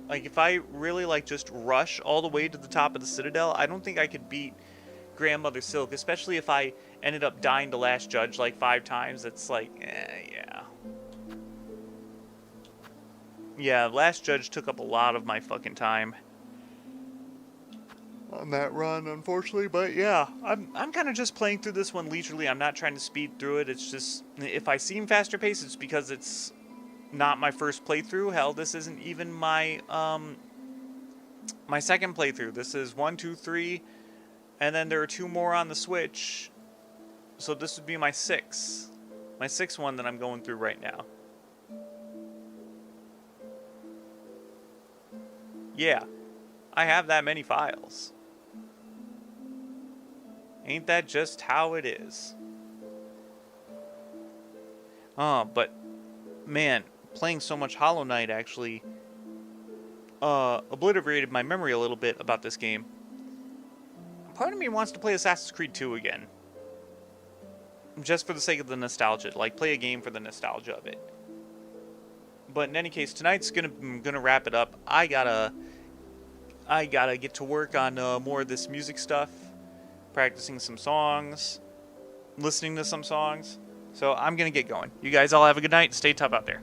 Like, if I really, like, just rush all the way to the top of the Citadel, I don't think I could beat Grandmother Silk. Especially if I ended up dying to Last Judge, like, 5 times. It's like, yeah. Yeah, Last Judge took up a lot of my fucking time on that run, unfortunately. But yeah, I'm kind of just playing through this one leisurely. I'm not trying to speed through it. It's just, if I seem faster paced, it's because it's not my first playthrough. Hell, this isn't even my my second playthrough. This is 1, 2, 3, and then there are 2 more on the Switch. So this would be my 6th one that I'm going through right now. Yeah, I have that many files. Ain't that just how it is? But man, playing so much Hollow Knight actually obliterated my memory a little bit about this game. Part of me wants to play Assassin's Creed 2 again. Just for the sake of the nostalgia. Like, play a game for the nostalgia of it. But in any case, tonight's gonna wrap it up. I gotta get to work on more of this music stuff, practicing some songs, listening to some songs. So I'm gonna get going. You guys all have a good night. Stay tough out there.